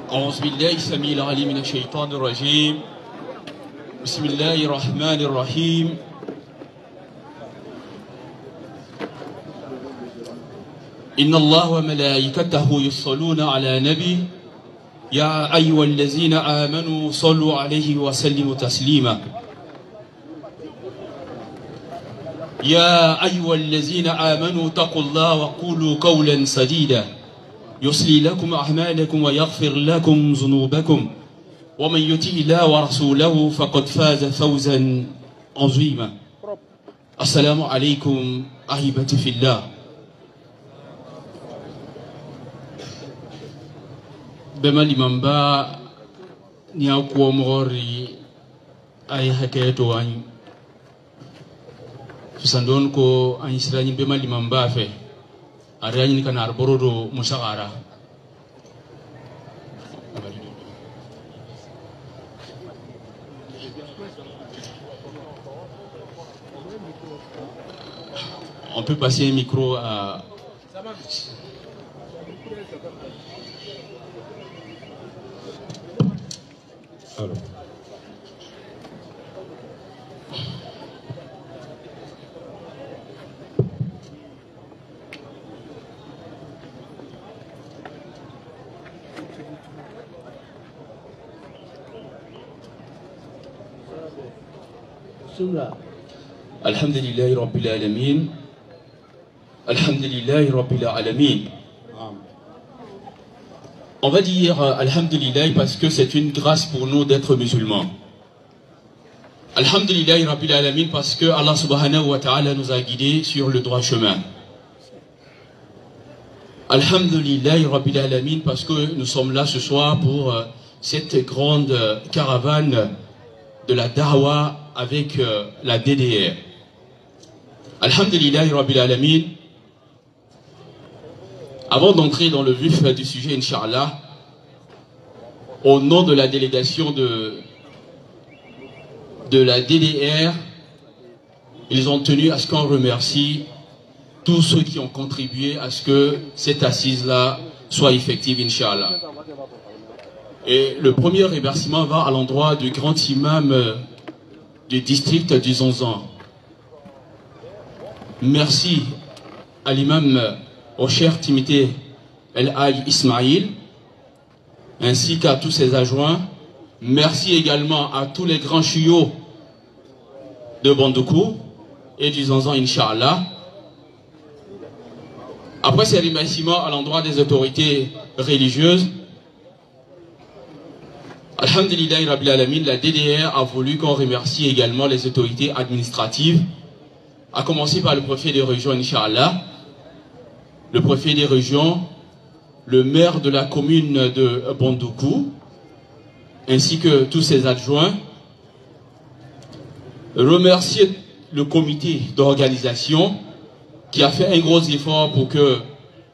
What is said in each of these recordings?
أعوذ بالله السميع العليم من الشيطان الرجيم بسم الله الرحمن الرحيم إن الله وملائكته يصلون على نبي يا أيها الذين آمنوا صلوا عليه وسلموا تسليما يا أيها الذين آمنوا اتقوا الله وقولوا قولا سديدا يصلي لكم أعمالكم ويغفر لكم ذنوبكم ومن يطع الله ورسوله فقد فاز فوزا عظيما السلام عليكم أحبتي في الله بما لمن با نياكو مغوري أي حكاية واني فسندون كو أن سراني بما لمن با في أراني كان أربورو مساعرة On peut passer un micro à... Alors. Alhamdulillahi Rabbil Alamin. Alhamdulillahi Rabbil Alamin. On va dire Alhamdulillah parce que c'est une grâce pour nous d'être musulmans. Alhamdulillahi Rabbil Alamin parce que Allah subhanahu wa ta'ala nous a guidés sur le droit chemin. Alhamdulillahi Rabbil Alamin parce que nous sommes là ce soir pour cette grande caravane de la Da'wa avec la DDR. Alhamdulillahi Rabbil Alamin. Avant d'entrer dans le vif du sujet, Inch'Allah, au nom de la délégation de la DDR, ils ont tenu à ce qu'on remercie tous ceux qui ont contribué à ce que cette assise-là soit effective, Inch'Allah. Et le premier remerciement va à l'endroit du grand imam du district du Zonzan. Merci à l'imam au cher Timité El-Haj Ismail, ainsi qu'à tous ses adjoints. Merci également à tous les grands chiots de Bandoukou et du Zanzan, Inch'Allah. Après ces remerciements à l'endroit des autorités religieuses, Alhamdulillahi Rabbil Alamin, la DDR a voulu qu'on remercie également les autorités administratives, à commencer par le préfet des régions, Inch'Allah, le préfet des régions, le maire de la commune de Bandoukou, ainsi que tous ses adjoints. Remercier le comité d'organisation qui a fait un gros effort pour que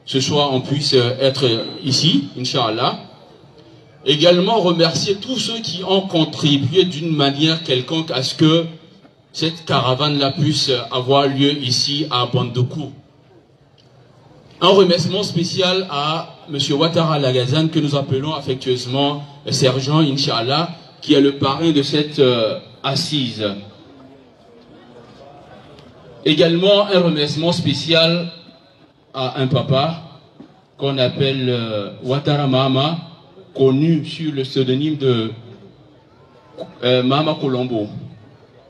ce soir on puisse être ici, Inch'Allah. Également remercier tous ceux qui ont contribué d'une manière quelconque à ce que cette caravane-là puisse avoir lieu ici à Bandoukou. Un remerciement spécial à M. Ouattara Lagazane, que nous appelons affectueusement Sergent, Inch'Allah, qui est le parrain de cette assise. Également un remerciement spécial à un papa qu'on appelle Ouattara Mahama, connu sur le pseudonyme de Mahama Colombo.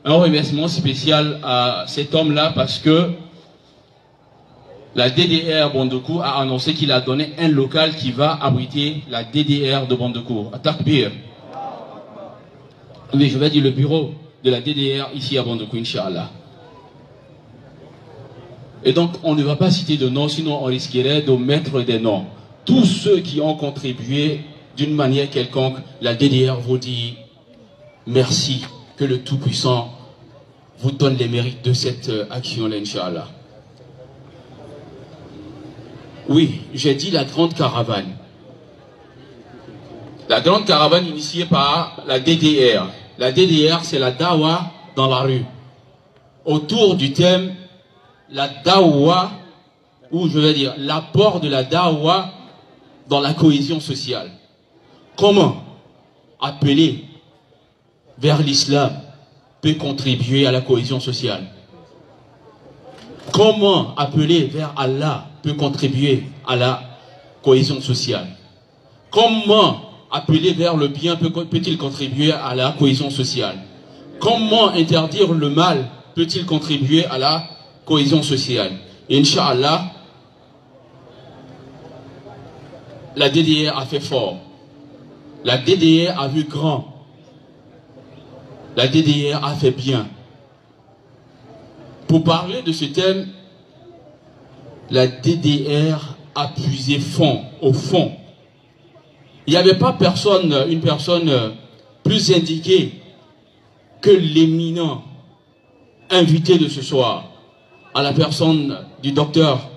Un remerciement spécial à cet homme-là parce que la DDR Bandoukou a annoncé qu'il a donné un local qui va abriter la DDR de Bandoukou, à Takbir. Oui, je vais dire le bureau de la DDR ici à Bandoukou, Inch'Allah. Et donc, on ne va pas citer de noms, sinon on risquerait d'omettre des noms. Tous ceux qui ont contribué d'une manière quelconque, la DDR vous dit merci, que le Tout-Puissant vous donne les mérites de cette action-là, Inch'Allah. Oui, j'ai dit la grande caravane. La grande caravane initiée par la DDR. La DDR, c'est la Dawa dans la rue. Autour du thème, la Dawa, ou je vais dire l'apport de la Dawa dans la cohésion sociale. comment appeler vers l'islam peut contribuer à la cohésion sociale? Comment appeler vers Allah peut contribuer à la cohésion sociale? Comment appeler vers le bien peut-il contribuer à la cohésion sociale? Comment interdire le mal peut-il contribuer à la cohésion sociale? Inch'Allah, la DDR a fait fort. La DDR a vu grand. La DDR a fait bien. Pour parler de ce thème, la DDR a puisé au fond. Il n'y avait pas une personne plus indiquée que l'éminent invité de ce soir, à la personne du docteur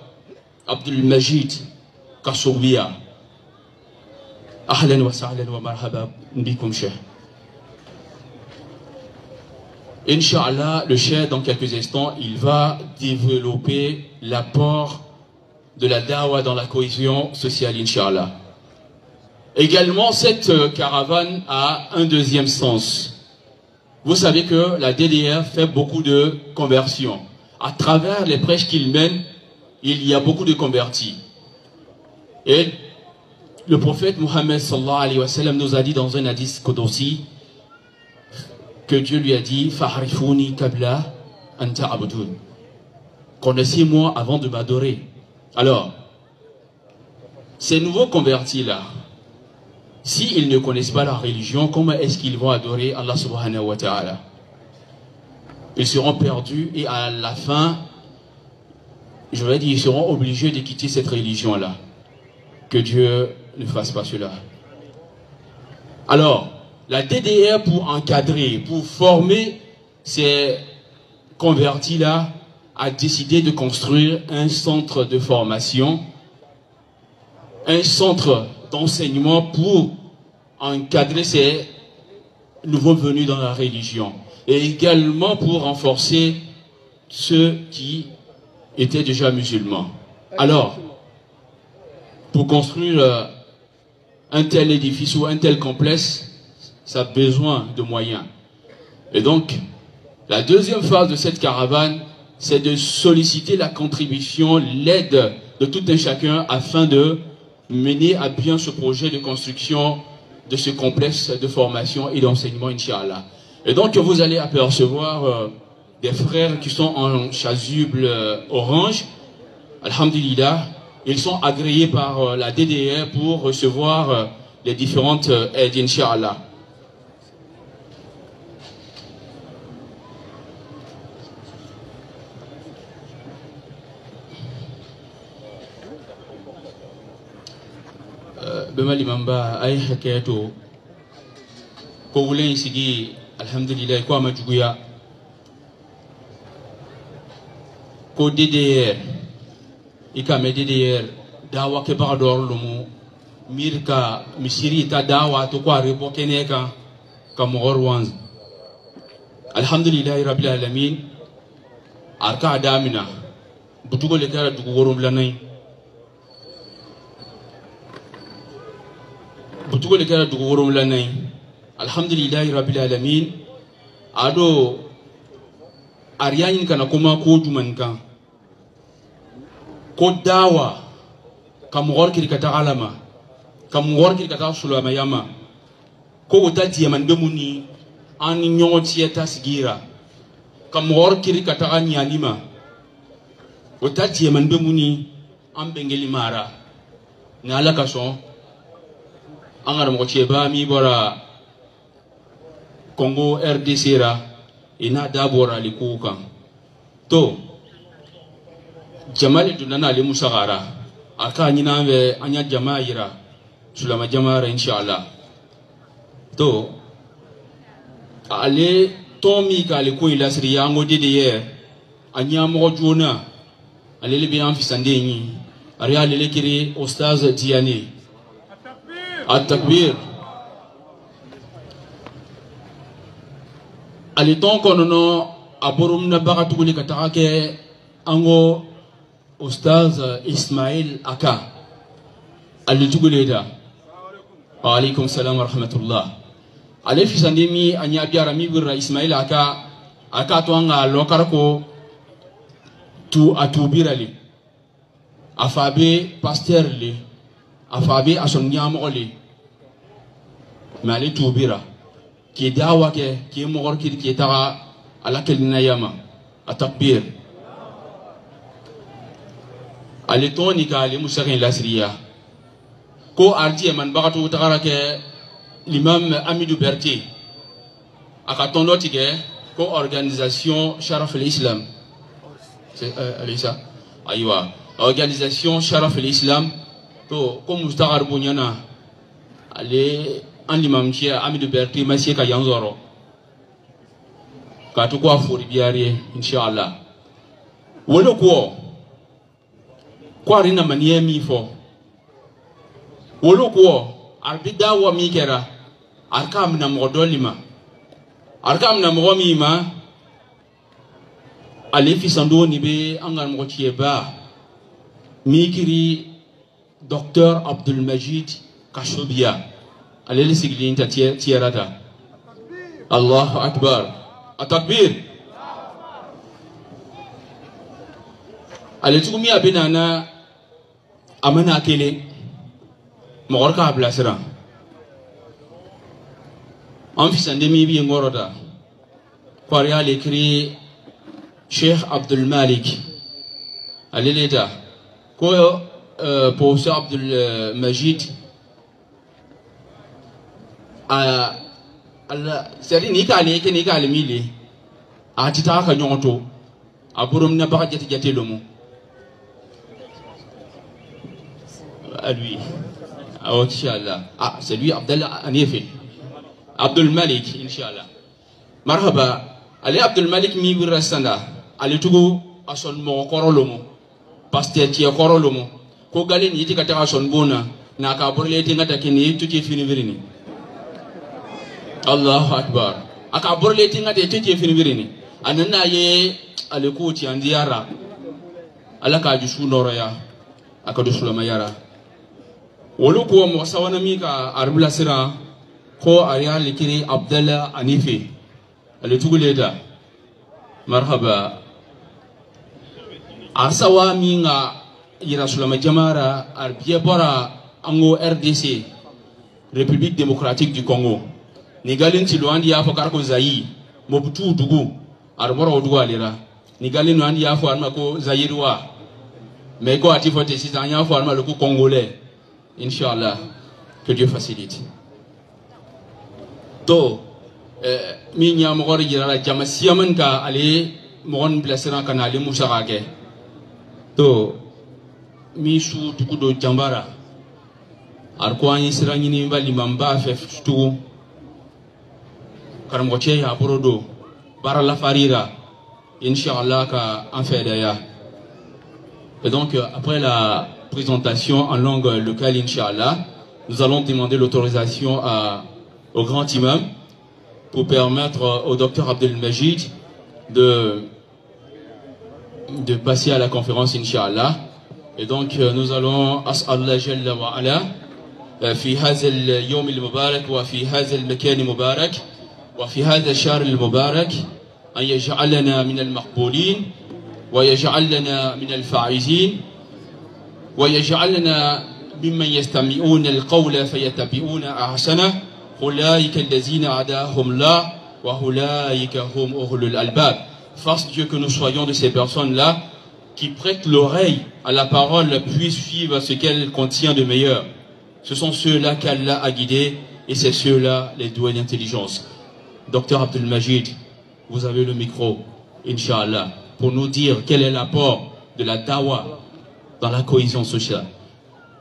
Abdul Majid Kassoubia. Ahlan wa sahlan wa marhaba bikum cheikh. Inch'Allah, le cheikh, dans quelques instants, il va développer l'apport de la dawa dans la cohésion sociale, Inch'Allah. Également, cette caravane a un deuxième sens. Vous savez que la DDR fait beaucoup de conversions. À travers les prêches qu'il mène, il y a beaucoup de convertis. Et le prophète Mohammed sallallahu alayhi wa sallam nous a dit dans un hadith Qudsi que Dieu lui a dit Fa'arifuni kabla an ta'budun. Connaissez-moi avant de m'adorer. Alors, ces nouveaux convertis-là, s'ils ne connaissent pas la religion, comment est-ce qu'ils vont adorer Allah subhanahu wa ta'ala? Ils seront perdus et à la fin, je vais dire, ils seront obligés de quitter cette religion-là. Que Dieu ne fasse pas cela. Alors, la DDR, pour encadrer, pour former ces convertis-là, a décidé de construire un centre de formation, un centre d'enseignement pour encadrer ces nouveaux venus dans la religion et également pour renforcer ceux qui étaient déjà musulmans. Alors, pour construire un tel édifice ou un tel complexe, ça a besoin de moyens. Et donc, la deuxième phase de cette caravane, c'est de solliciter la contribution, l'aide de tout un chacun afin de mener à bien ce projet de construction de ce complexe de formation et d'enseignement, Inch'Allah. Et donc, vous allez apercevoir des frères qui sont en chasuble orange. Alhamdulillah, ils sont agréés par la DDR pour recevoir les différentes aides, Inch'Allah. Bemali mamba ay hakayato ko wulen sigi alhamdulillah ko amajuguya ko DDR ikame DDR dawa ke bagador lumu mirka misiri ta dawa to ko rebo keneka kamor wanz alhamdulillah rabbil alamin arka adamina butugo le kara dugu worum lanay butugo le kara dugu worum lanay alhamdulillah rabbil alamin ado ariyanin kana kuma ko jumanka ko dawa kamor kirkata alama kamor kirkata sulama yama ko utati yaman bemuni an nyoti eta sigira kamor kirkata anyalima utati yaman bemuni an bengeli mara na alaka so angara mo cheba mi bora Congo RDC ra ina dabora likuka to jamali dunana le musagara aka nyina be anya jamaa yira sulama jamaa inshallah to ale tomi ka le ko ilasri yango DDR anya mo jona ale le bi an fisande ni ari ale le kiri ostaz Diane at-takbir ali ton konono aborum na bagatu le katake ango Ustaz Ismail Aka Ali Tuguleda Wa alaykum salam wa rahmatullah. Ale fisandemi anya biara mi birra Ismail aka to anga lokarko tu atubirali afabe pasteur le afabe ason nyamo le mali tubira ki dawa ke ki mogor ki taga ala kelina yama atakbir ale toni ka ale musakin lasriya ko arti man bagatu tagara ke l'imam Amidou Berté aka tondo tige ko organisation Sharaf al-Islam c'est Alisa aywa organisation Sharaf al-Islam to ko mustagar bunyana ale an l'imam chia Amidou Berté masie ka yanzoro ka to ko afuri biare inshallah wolo ko arina maniemi fo wolo ko arbida wa mikera arkam na modolima arkam na mogomima alefi sando ni be angan mo tieba mikiri docteur Abdul Majid Kashobia alele siglin ta tierata Allahu akbar atakbir ale tukumi abinana amana kele mogorka ablasira en fils andemi bi ngoroda kwari ale kri Cheikh Abdul Malik aleleta ko professeur Abdul Majid alla seri ni kale ke ni kale mili atita ka nyonto aburum na ba jati lomo à lui Inch'Allah. Ah, c'est lui, Abdallah Anifi. Abdul Malik, Inch'Allah. Marhaba. Allez, Abdul Malik, mi birasanda. Allez, tout à son mot, korolomo. Pasteur, qui est korolomo. Ko galen yiti kataka son bona. Na ka borle tinga takini, tout est fini virini. Allahu Akbar. Aka borle tinga tout est fini virini. Anana ye, ale kuti andiara. Alaka jusu noroya. Aka dusu lamayara. wolo ko mo sawana mi ka arbula sira ko ariya likiri Abdallah Anifi ale tuguleda marhaba arsawa mi nga ira sulama jamara arbiye bora ango RDC République démocratique du Congo ni galin ti loandi ya fakar ko zayi mo butu dugu arbora odugo alira ni galin loandi ya fo arma ko zayirwa mais ko ati fote si tanya fo arma le ko congolais. Inch'Allah, que Dieu facilite. To, mi nya mogor yira jama siaman ka ale mogon blasera kana ale musarage. To, mi su tukudo jambara. Arkwani sirani ni mbali mamba fef tu. Karamgoche ya borodo. Bara la farira. Inch'Allah ka enfedaya. Et donc, après la présentation en langue locale, Inch'Allah, nous allons demander l'autorisation au grand imam pour permettre au docteur Abdel Majid de passer à la conférence, Inch'Allah. Et donc, nous allons as'Allah Jalla wa Ala في هذا اليوم المبارك وفي هذا المكان المبارك وفي هذا الشهر المبارك أن يجعلنا من المقبولين ويجعلنا من الفائزين ويجعلنا ممن يستمعون القول فيتبعون أحسنه أولئك الذين هداهم الله وأولئك هم أولو الألباب. Fasse Dieu que nous soyons de ces personnes-là qui prêtent l'oreille à la parole, puissent suivre ce qu'elle contient de meilleur. Ce sont ceux-là qu'Allah a guidés et c'est ceux-là les doués d'intelligence. Docteur Abdul Majid, vous avez le micro, Inch'Allah, pour nous dire quel est l'apport de la dawa dans la cohésion sociale.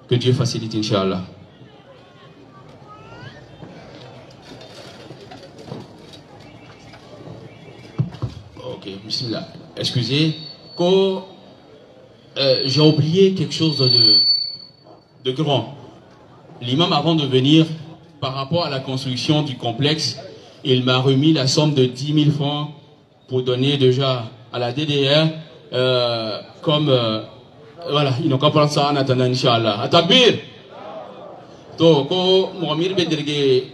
Que Dieu facilite, Inch'Allah. Ok, bismillah. Excusez, j'ai oublié quelque chose de grand. L'imam, avant de venir, par rapport à la construction du complexe, il m'a remis la somme de 10 000 francs pour donner déjà à la DDR, voilà, ils n'ont qu'à prendre ça en attendant, Inch'Allah. Atakbir! to ko mo mir be dirge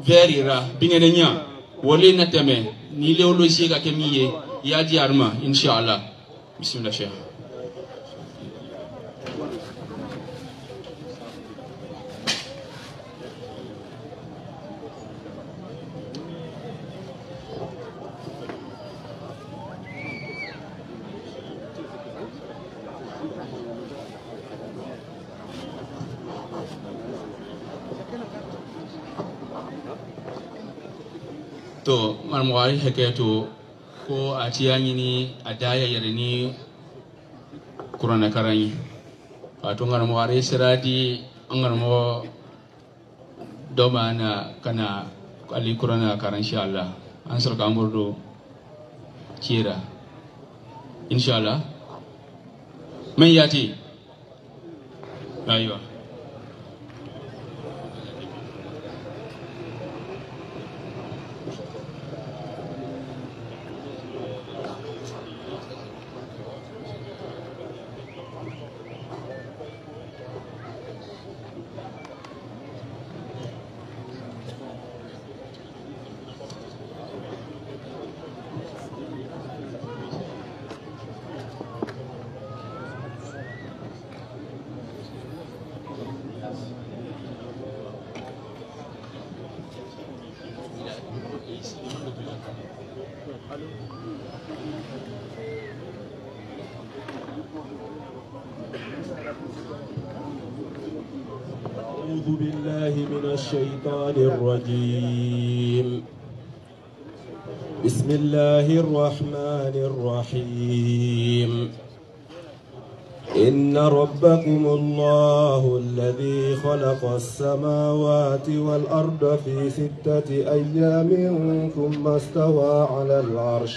verira bingenenya wole natame ni leologie ga kemiye ya di arma inshallah bismillah cheikh to marmwari heketo ko atiyani ni adaya yerini kurana karani wato ngarmwari siradi ngarmo domana kana ali kurana karan inshallah ansar ka amurdo kira inshallah man yati aywa أعوذ بالله من الشيطان الرجيم بسم الله الرحمن الرحيم إن ربكم الله الذي خلق السماوات والأرض في 6 أيام ثم استوى على العرش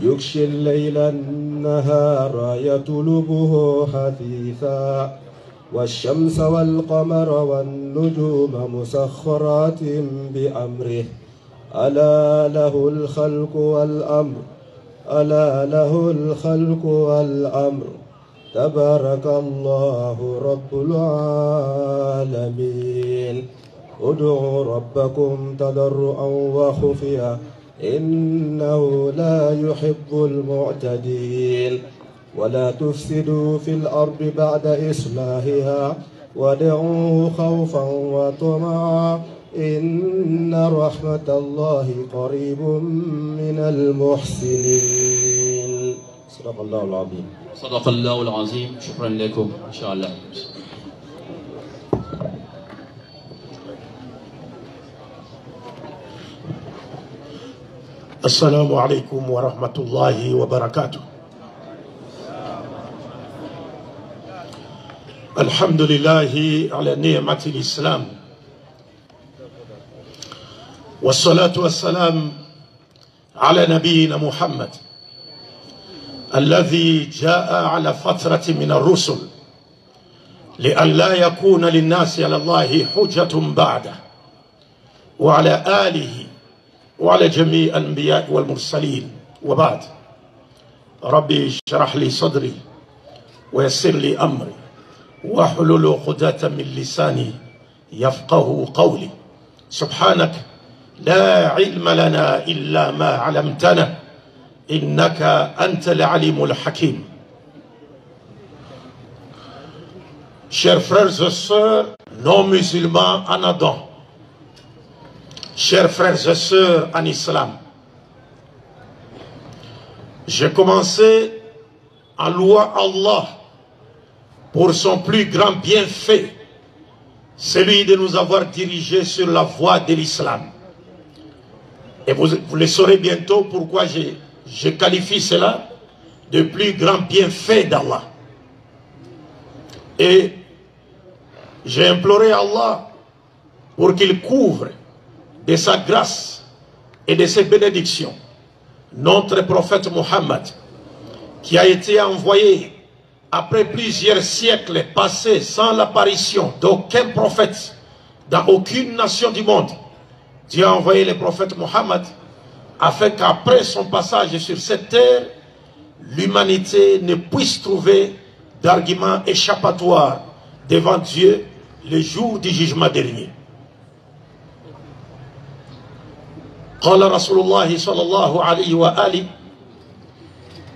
يغشي الليل النهار يطلبه حثيثا والشمس والقمر والنجوم مسخرات بأمره ألا له الخلق والأمر ألا له الخلق والأمر تبارك الله رب العالمين ادعوا ربكم تضرعا وخفيا إنه لا يحب المعتدين ولا تفسدوا في الأرض بعد إصلاحها ودعوه خوفا وطمعا إن رحمة الله قريب من المحسنين صدق الله العظيم صدق الله العظيم شكرا لكم إن شاء الله السلام عليكم ورحمة الله وبركاته الحمد لله على نعمة الإسلام والصلاة والسلام على نبينا محمد الذي جاء على فترة من الرسل لأن لا يكون للناس على الله حجة بعده وعلى آله وعلى جميع الأنبياء والمرسلين وبعد ربي اشرح لي صدري ويسر لي أمري واحلل عقدة من لساني يفقه قولي سبحانك لا علم لنا إلا ما علمتنا إنك أنت العليم الحكيم. Chers frères et sœurs non musulmans en Adam, chers frères et sœurs en islam, j'ai commencé en louant Allah pour son plus grand bienfait, celui de nous avoir dirigés sur la voie de l'islam. Et vous le saurez bientôt pourquoi je qualifie cela de plus grand bienfait d'Allah. Et j'ai imploré Allah pour qu'il couvre de sa grâce et de ses bénédictions notre prophète Mohammed, qui a été envoyé après plusieurs siècles passés sans l'apparition d'aucun prophète dans aucune nation du monde. Dieu a envoyé le prophète Mohammed afin qu'après son passage sur cette terre, l'humanité ne puisse trouver d'arguments échappatoires devant Dieu le jour du jugement dernier. قال رسول الله صلى الله عليه وآله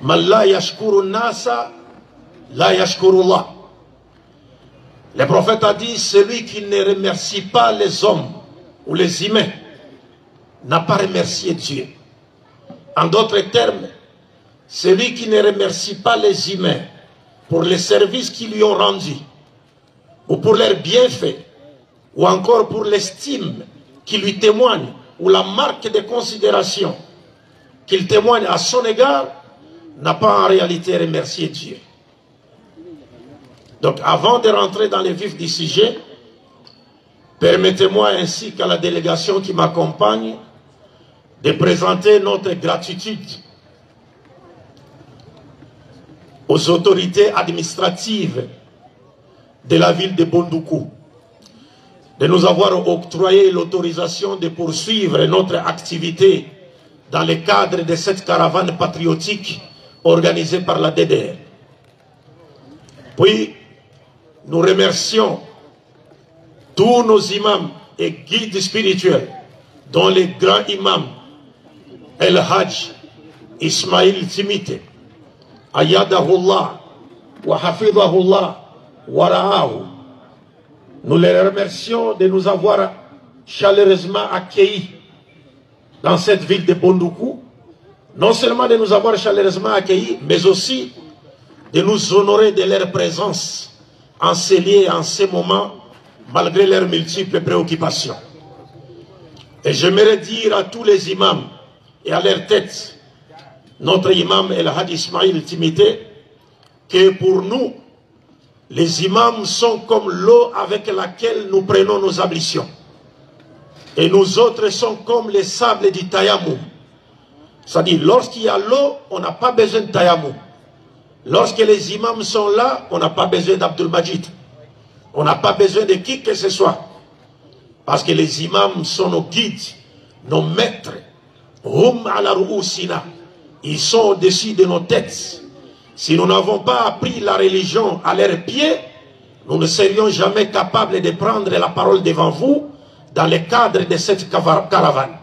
من لا يشكر الناس لا يشكر الله. Le prophète a dit, celui qui ne remercie pas les hommes ou les humains n'a pas remercié Dieu. En d'autres termes, celui qui ne remercie pas les humains pour les services qu'ils lui ont rendus, ou pour leurs bienfaits, ou encore pour l'estime qu'ils lui témoignent, ou la marque de considération qu'il témoigne à son égard, n'a pas en réalité remercié Dieu. Donc avant de rentrer dans le vif du sujet, permettez-moi ainsi qu'à la délégation qui m'accompagne de présenter notre gratitude aux autorités administratives de la ville de Bondoukou de nous avoir octroyé l'autorisation de poursuivre notre activité dans le cadre de cette caravane patriotique organisée par la DDR. Puis, nous remercions tous nos imams et guides spirituels, dont le grand imam El Hajj Ismail Timite, Ayadahullah, wa Hafidahullah, wa Ra'ahu. Nous les remercions de nous avoir chaleureusement accueillis dans cette ville de Bondoukou. Non seulement de nous avoir chaleureusement accueillis, mais aussi de nous honorer de leur présence en ces lieux, en ces moments, malgré leurs multiples préoccupations. Et j'aimerais dire à tous les imams et à leur tête, notre imam El Hadi Ismail Timite, que pour nous, les imams sont comme l'eau avec laquelle nous prenons nos ablutions. Et nous autres sommes comme les sables du tayammum. C'est-à-dire, lorsqu'il y a l'eau, on n'a pas besoin de tayammum. Lorsque les imams sont là, on n'a pas besoin d'Abdul Majid. On n'a pas besoin de qui que ce soit. Parce que les imams sont nos guides, nos maîtres. Hum ala ru'usina. Ils sont au-dessus de nos têtes. Si nous n'avons pas appris la religion à leurs pieds, nous ne serions jamais capables de prendre la parole devant vous dans le cadre de cette caravane.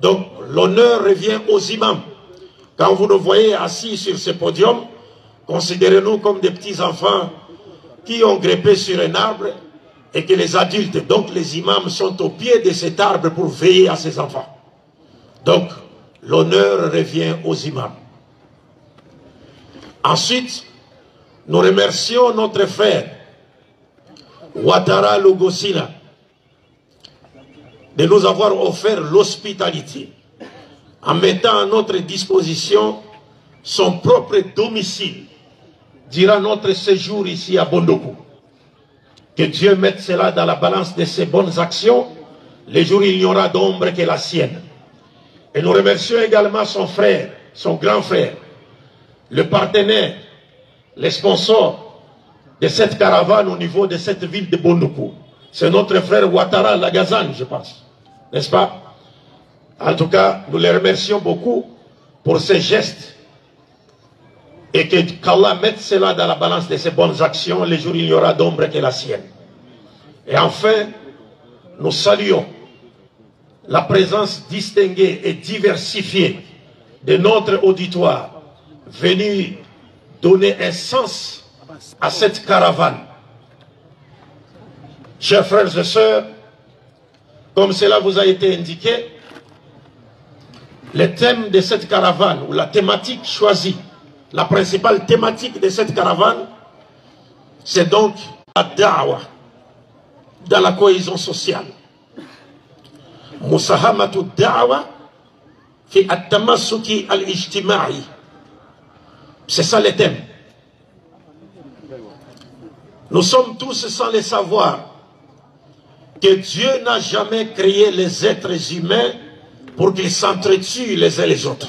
Donc, l'honneur revient aux imams. Quand vous nous voyez assis sur ce podium, considérez-nous comme des petits enfants qui ont grimpé sur un arbre et que les adultes, donc les imams, sont au pied de cet arbre pour veiller à ces enfants. Donc, l'honneur revient aux imams. Ensuite, nous remercions notre frère Ouattara Logosina de nous avoir offert l'hospitalité en mettant à notre disposition son propre domicile durant notre séjour ici à Bondoukou. Que Dieu mette cela dans la balance de ses bonnes actions, les jours où il n'y aura d'ombre que la sienne. Et nous remercions également son frère, son grand frère, le partenaire, le sponsor de cette caravane au niveau de cette ville de Bondoukou. C'est notre frère Ouattara Lagazan, je pense. N'est-ce pas? En tout cas, nous les remercions beaucoup pour ces gestes. Et qu'Allah mette cela dans la balance de ses bonnes actions, les jours où il n'y aura d'ombre que la sienne. Et enfin, nous saluons la présence distinguée et diversifiée de notre auditoire, venu donner un sens à cette caravane. Chers frères et sœurs, comme cela vous a été indiqué, le thème de cette caravane, ou la thématique choisie, la principale thématique de cette caravane, c'est donc la da'wa dans la cohésion sociale. Musahamatu da'wa fi at-tamassuki al-ijtima'i. C'est ça le thème. Nous sommes tous sans le savoir que Dieu n'a jamais créé les êtres humains pour qu'ils s'entretuent les uns les autres.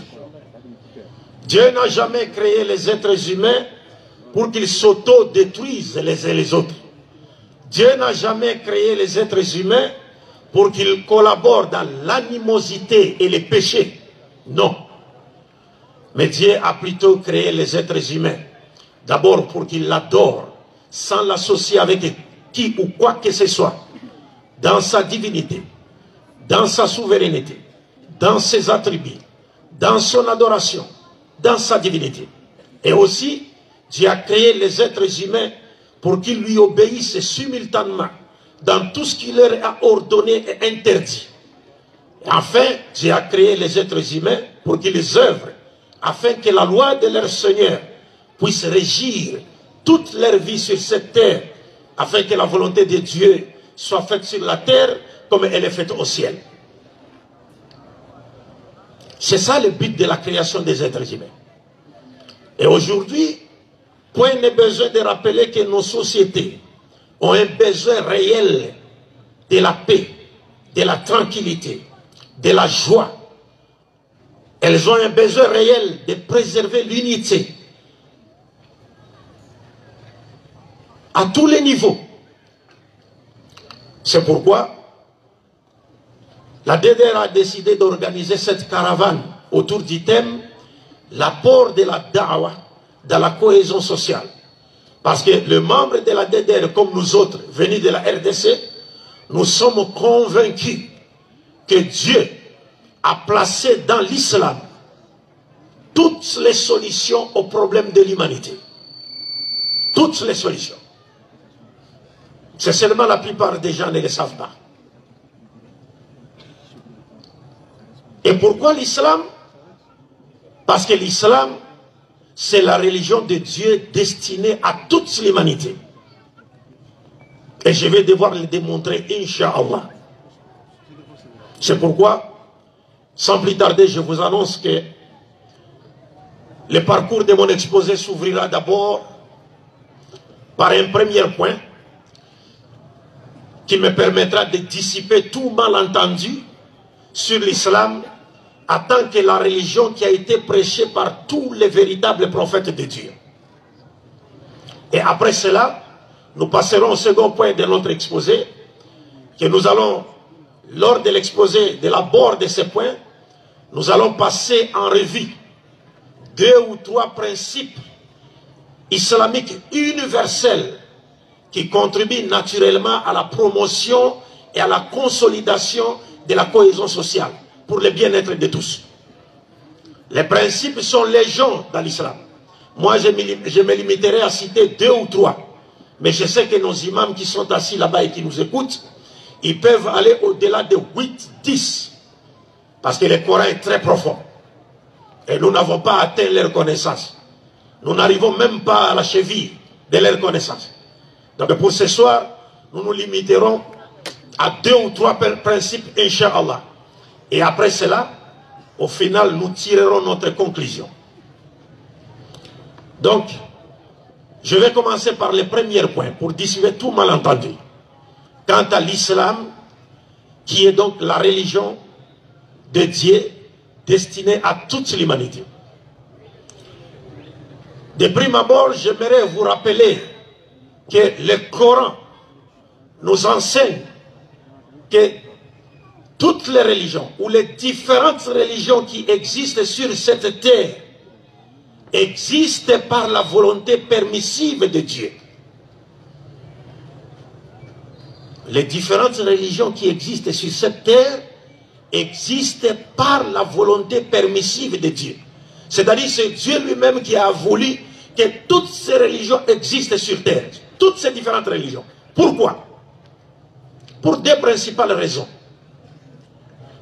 Dieu n'a jamais créé les êtres humains pour qu'ils s'auto-détruisent les uns les autres. Dieu n'a jamais créé les êtres humains pour qu'ils collaborent dans l'animosité et les péchés. Non. Mais Dieu a plutôt créé les êtres humains. D'abord pour qu'ils l'adorent, sans l'associer avec qui ou quoi que ce soit, dans sa divinité, dans sa souveraineté, dans ses attributs, dans son adoration, dans sa divinité. Et aussi, Dieu a créé les êtres humains pour qu'ils lui obéissent simultanément dans tout ce qu'il leur a ordonné et interdit. Et enfin, Dieu a créé les êtres humains pour qu'ils œuvrent afin que la loi de leur Seigneur puisse régir toute leur vie sur cette terre, afin que la volonté de Dieu soit faite sur la terre comme elle est faite au ciel. C'est ça le but de la création des êtres humains. Et aujourd'hui, point n'est besoin de rappeler que nos sociétés ont un besoin réel de la paix, de la tranquillité, de la joie. Elles ont un besoin réel de préserver l'unité à tous les niveaux. C'est pourquoi la DDR a décidé d'organiser cette caravane autour du thème « L'apport de la da'wah dans la cohésion sociale ». Parce que les membres de la DDR, comme nous autres, venus de la RDC, nous sommes convaincus que Dieu a placé dans l'islam toutes les solutions aux problèmes de l'humanité. Toutes les solutions. C'est seulement la plupart des gens ne le savent pas. Et pourquoi l'islam? Parce que l'islam, c'est la religion de Dieu destinée à toute l'humanité. Et je vais devoir le démontrer, Inch'Allah. C'est pourquoi, sans plus tarder, je vous annonce que le parcours de mon exposé s'ouvrira d'abord par un premier point qui me permettra de dissiper tout malentendu sur l'islam en tant que la religion qui a été prêchée par tous les véritables prophètes de Dieu. Et après cela, nous passerons au second point de notre exposé, que nous allons, lors de l'exposé, de l'abord de ces points, nous allons passer en revue 2 ou 3 principes islamiques universels qui contribuent naturellement à la promotion et à la consolidation de la cohésion sociale pour le bien-être de tous. Les principes sont légion dans l'islam. Moi, je me limiterai à citer 2 ou 3. Mais je sais que nos imams qui sont assis là-bas et qui nous écoutent, ils peuvent aller au-delà de 8, 10. Parce que le Coran est très profond. Et nous n'avons pas atteint leur connaissance. Nous n'arrivons même pas à la cheville de leur connaissance. Donc pour ce soir, nous nous limiterons à 2 ou 3 principes, Inch'Allah. Et après cela, au final, nous tirerons notre conclusion. Donc, je vais commencer par le premier point pour dissiper tout malentendu. Quant à l'islam, qui est donc la religion de Dieu destinée à toute l'humanité. De prime abord, j'aimerais vous rappeler que le Coran nous enseigne que toutes les religions ou les différentes religions qui existent sur cette terre existent par la volonté permissive de Dieu. Les différentes religions qui existent sur cette terre existent par la volonté permissive de Dieu. C'est-à-dire que c'est Dieu lui-même qui a voulu que toutes ces religions existent sur terre. Toutes ces différentes religions. Pourquoi? Pour 2 principales raisons.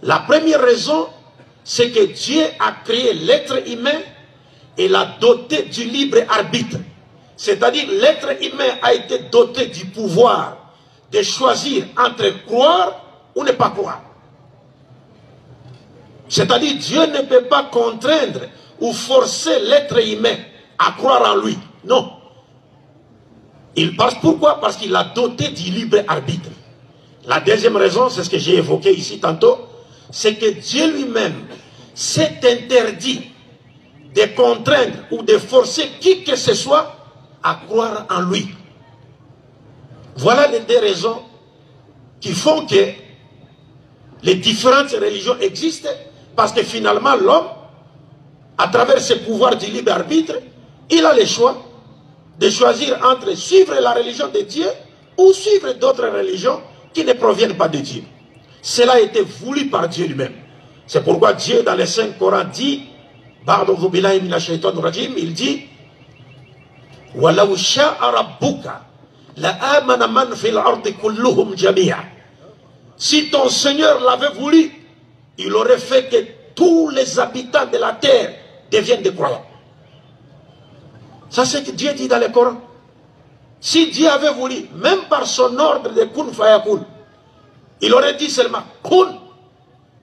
La première raison, c'est que Dieu a créé l'être humain et l'a doté du libre arbitre. C'est-à-dire l'être humain a été doté du pouvoir de choisir entre croire ou ne pas croire. C'est-à-dire Dieu ne peut pas contraindre ou forcer l'être humain à croire en lui. Non. Pourquoi? Parce qu'il l'a doté du libre arbitre. La deuxième raison, c'est ce que j'ai évoqué ici tantôt, c'est que Dieu lui-même s'est interdit de contraindre ou de forcer qui que ce soit à croire en lui. Voilà les 2 raisons qui font que les différentes religions existent, parce que finalement l'homme, à travers ses pouvoirs du libre arbitre, il a le choix de choisir entre suivre la religion de Dieu ou suivre d'autres religions qui ne proviennent pas de Dieu. Cela a été voulu par Dieu lui-même. C'est pourquoi Dieu, dans les 5 Corans, dit, il dit, وَلَوْ شَاءَ رَبُّكَ لَآمَنَ مَنْ فِي الْأَرْضِ كُلُّهُمْ جَمِيعًا. Si ton Seigneur l'avait voulu, il aurait fait que tous les habitants de la terre deviennent des croyants. Ça, c'est ce que Dieu dit dans le Coran. Si Dieu avait voulu, même par son ordre de kun fayakun, il aurait dit seulement kun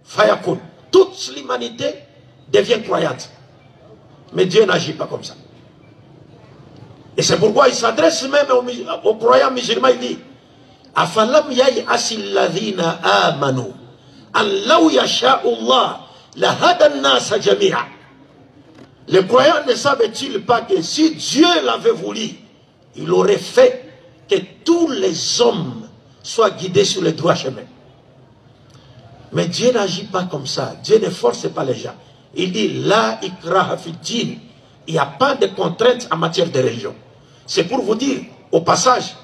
fayakun. Toute l'humanité devient croyante. Mais Dieu n'agit pas comme ça. Et c'est pourquoi il s'adresse même aux croyants musulmans. Il dit Afalam yay'asi alladhina amanu an law yasha'u Allah lahada an-nasa jami'a. Les croyants ne savaient-ils pas que si Dieu l'avait voulu, il aurait fait que tous les hommes soient guidés sur le droit chemin. Mais Dieu n'agit pas comme ça. Dieu ne force pas les gens. Il dit la ikraha fi din. Il n'y a pas de contraintes en matière de religion. C'est pour vous dire au passage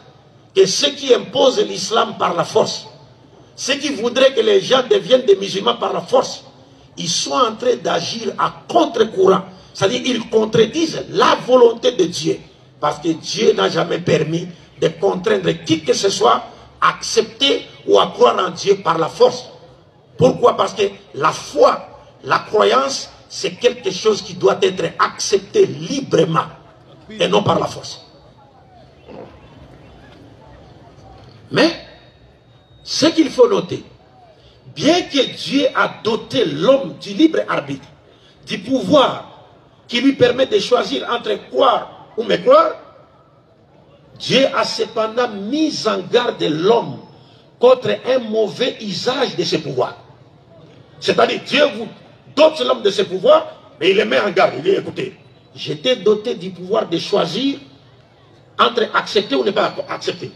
que ceux qui imposent l'islam par la force, ceux qui voudraient que les gens deviennent des musulmans par la force, ils sont en train d'agir à contre-courant. C'est-à-dire qu'ils contredisent la volonté de Dieu. Parce que Dieu n'a jamais permis de contraindre qui que ce soit à accepter ou à croire en Dieu par la force. Pourquoi? Parce que la foi, la croyance, c'est quelque chose qui doit être accepté librement et non par la force. Mais, ce qu'il faut noter, bien que Dieu a doté l'homme du libre arbitre, du pouvoir qui lui permet de choisir entre croire ou mécroire, Dieu a cependant mis en garde l'homme contre un mauvais usage de ses pouvoirs. C'est-à-dire, Dieu vous dote l'homme de ses pouvoirs, mais il les met en garde. Il dit, écoutez, j'étais doté du pouvoir de choisir entre accepter ou ne pas accepter.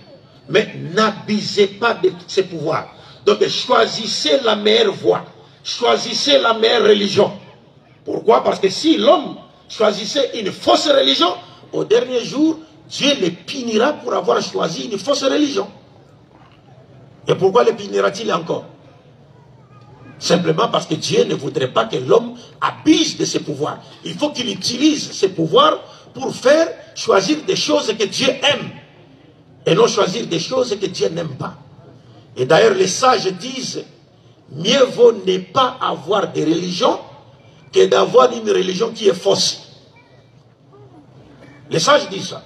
Mais n'abusez pas de ces pouvoirs. Donc choisissez la meilleure voie. Choisissez la meilleure religion. Pourquoi? Parce que si l'homme choisissait une fausse religion, au dernier jour, Dieu le punira pour avoir choisi une fausse religion. Et pourquoi le punira-t-il encore? Simplement parce que Dieu ne voudrait pas que l'homme abuse de ses pouvoirs. Il faut qu'il utilise ses pouvoirs pour faire choisir des choses que Dieu aime. Et non choisir des choses que Dieu n'aime pas. Et d'ailleurs, les sages disent, mieux vaut ne pas avoir de religion que d'avoir une religion qui est fausse. Les sages disent ça.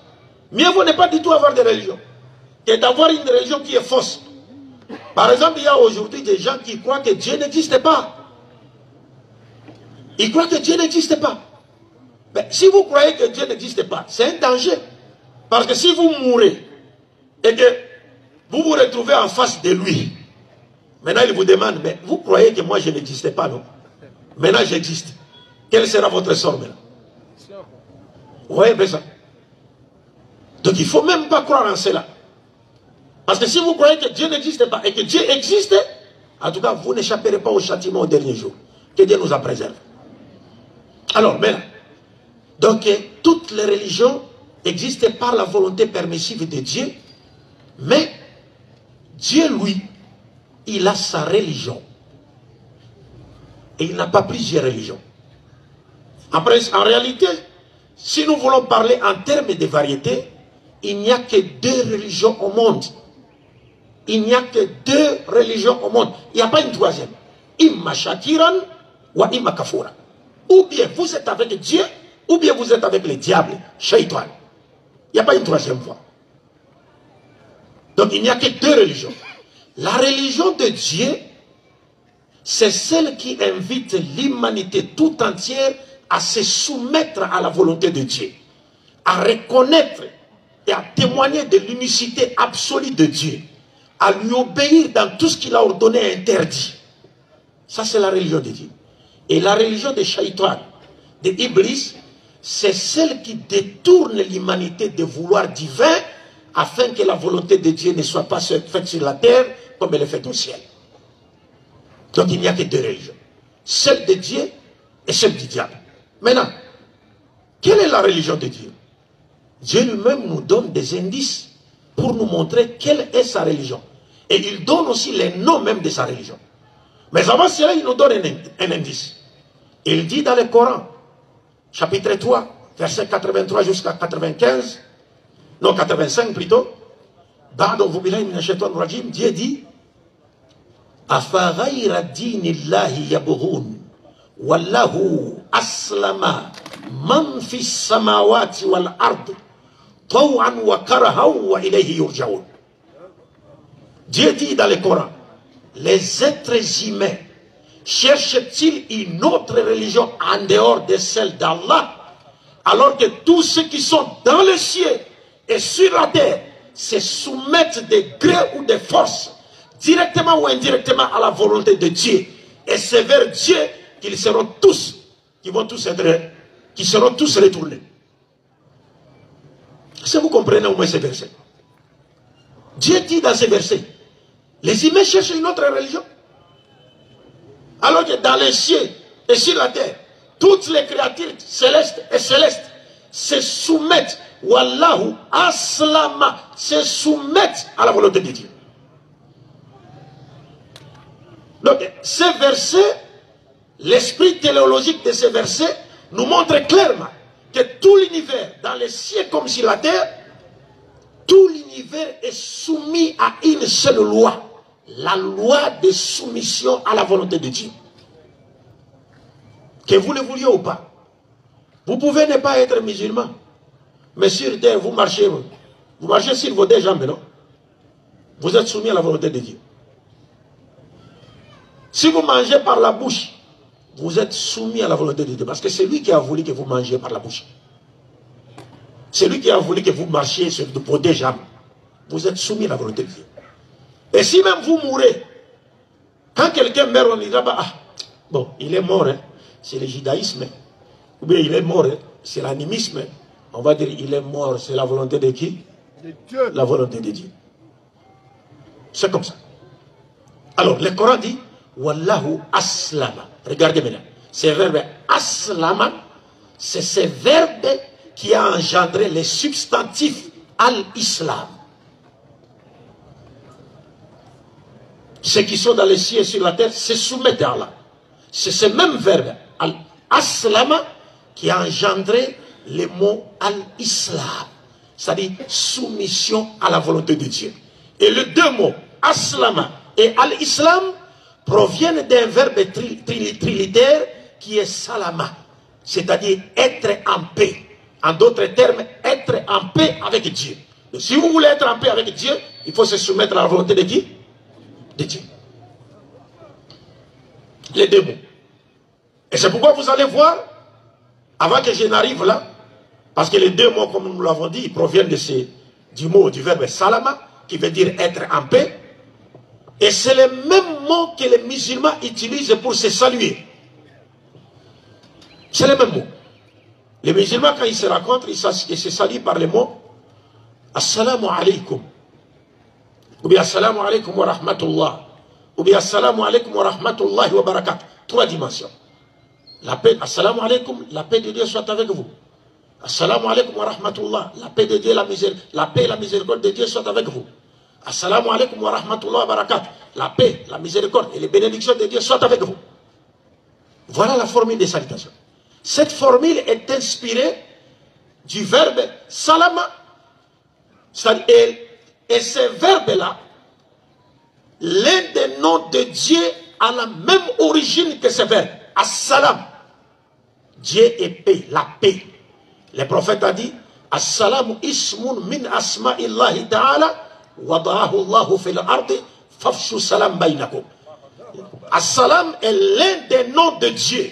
Mieux vaut ne pas du tout avoir de religion que d'avoir une religion qui est fausse. Par exemple, il y a aujourd'hui des gens qui croient que Dieu n'existe pas. Ils croient que Dieu n'existe pas. Mais si vous croyez que Dieu n'existe pas, c'est un danger. Parce que si vous mourrez et que vous vous retrouvez en face de lui, maintenant il vous demande, mais vous croyez que moi je n'existe pas, non? Maintenant j'existe. Quel sera votre sort maintenant? Vous voyez ça? Donc il ne faut même pas croire en cela. Parce que si vous croyez que Dieu n'existe pas et que Dieu existe, en tout cas vous n'échapperez pas au châtiment au dernier jour. Que Dieu nous en préserve. Alors maintenant, donc toutes les religions existent par la volonté permissive de Dieu, mais Dieu, lui, il a sa religion. Et il n'a pas plusieurs religions. Après, en réalité, si nous voulons parler en termes de variété, il n'y a que 2 religions au monde. Il n'y a que 2 religions au monde. Il n'y a pas une troisième. Imma shakiran ou imma kafura. Ou bien vous êtes avec Dieu, ou bien vous êtes avec le diable, shaitan. Il n'y a pas une troisième voie. Donc il n'y a que 2 religions. La religion de Dieu, c'est celle qui invite l'humanité tout entière à se soumettre à la volonté de Dieu, à reconnaître et à témoigner de l'unicité absolue de Dieu, à lui obéir dans tout ce qu'il a ordonné et interdit. Ça, c'est la religion de Dieu. Et la religion de Shaitan, de Iblis, c'est celle qui détourne l'humanité de vouloir divin afin que la volonté de Dieu ne soit pas faite sur la terre comme elle est faite au ciel. Donc il n'y a que 2 religions. Celle de Dieu et celle du diable. Maintenant, quelle est la religion de Dieu? Dieu lui-même nous donne des indices pour nous montrer quelle est sa religion. Et il donne aussi les noms même de sa religion. Mais avant cela, il nous donne un indice. Il dit dans le Coran, chapitre 3, verset 83 jusqu'à 95, non 85 plutôt, Dieu dit, Afaghayra dinillahi yabghun, wallahu aslama man fi samawati wal ard, taw'an wa karahan wa ilayhi yurja'un. Dieu dit dans le Coran, les êtres humains cherchent-ils une autre religion en dehors de celle d'Allah, alors que tous ceux qui sont dans les cieux et sur la terre se soumettent de gré ou de force, directement ou indirectement à la volonté de Dieu. Et c'est vers Dieu qu'ils seront tous, qui seront tous retournés. Est-ce que vous comprenez au moins ces versets? Dieu dit dans ces versets, les humains cherchent une autre religion. Alors que dans les cieux et sur la terre, toutes les créatures célestes et célestes se soumettent, wallahu aslama, se soumettent à la volonté de Dieu. Donc, ces versets, l'esprit théologique de ces versets nous montre clairement que tout l'univers, dans les cieux comme sur la terre, tout l'univers est soumis à une seule loi. La loi de soumission à la volonté de Dieu. Que vous le vouliez ou pas. Vous pouvez ne pas être musulman. Mais sur terre, vous marchez sur vos deux jambes, non? Vous êtes soumis à la volonté de Dieu. Si vous mangez par la bouche, vous êtes soumis à la volonté de Dieu. Parce que c'est lui qui a voulu que vous mangiez par la bouche. C'est lui qui a voulu que vous marchiez sur vos deux jambes. Vous êtes soumis à la volonté de Dieu. Et si même vous mourrez, quand quelqu'un meurt, on dira, ah, bon, il est mort, hein, c'est le judaïsme. Ou bien il est mort, hein, c'est l'animisme. On va dire, il est mort, c'est la volonté de qui? De Dieu. La volonté de Dieu. C'est comme ça. Alors, le Coran dit, Wallahu aslama. Regardez maintenant. Ce verbe aslama, c'est ce verbe qui a engendré les substantifs al-Islam. Ceux qui sont dans les cieux et sur la terre se soumettent à Allah. C'est ce même verbe, al-aslama, qui a engendré le mot al-Islam. C'est-à-dire soumission à la volonté de Dieu. Et les deux mots, aslama et al-Islam, proviennent d'un verbe trilitaire qui est salama. C'est-à-dire être en paix. En d'autres termes, être en paix avec Dieu. Donc, si vous voulez être en paix avec Dieu, il faut se soumettre à la volonté de qui? De Dieu. Les deux mots. Et c'est pourquoi vous allez voir, avant que je n'arrive là, parce que les deux mots, comme nous l'avons dit, ils proviennent du verbe salama, qui veut dire être en paix. Et c'est le même mot que les musulmans utilisent pour se saluer. C'est le même mot. Les musulmans, quand ils se rencontrent, ils se saluent par le mot Assalamu alaikum. Ou bien Assalamu alaikum wa rahmatullah. Ou bien Assalamu alaikum wa rahmatullahi wa barakatuh. Trois dimensions. La paix, Assalamu alaikum, la paix de Dieu soit avec vous. Assalamu alaikum wa rahmatullah, la paix de Dieu, la paix et la miséricorde de Dieu soit avec vous. Assalamu alaikum wa rahmatullah wa barakatuh, la paix, la miséricorde et les bénédictions de Dieu soient avec vous. Voilà la formule de salutation. Cette formule est inspirée du verbe salama. Et ce verbe-là, l'un des noms de Dieu a la même origine que ce verbe. Assalam. Dieu est paix, la paix. Le prophète a dit, Assalamu ismun min asma'illahi ta'ala, wada'ahu Allahu fil ardi, fafshu salam baynakum. Assalam est l'un des noms de Dieu.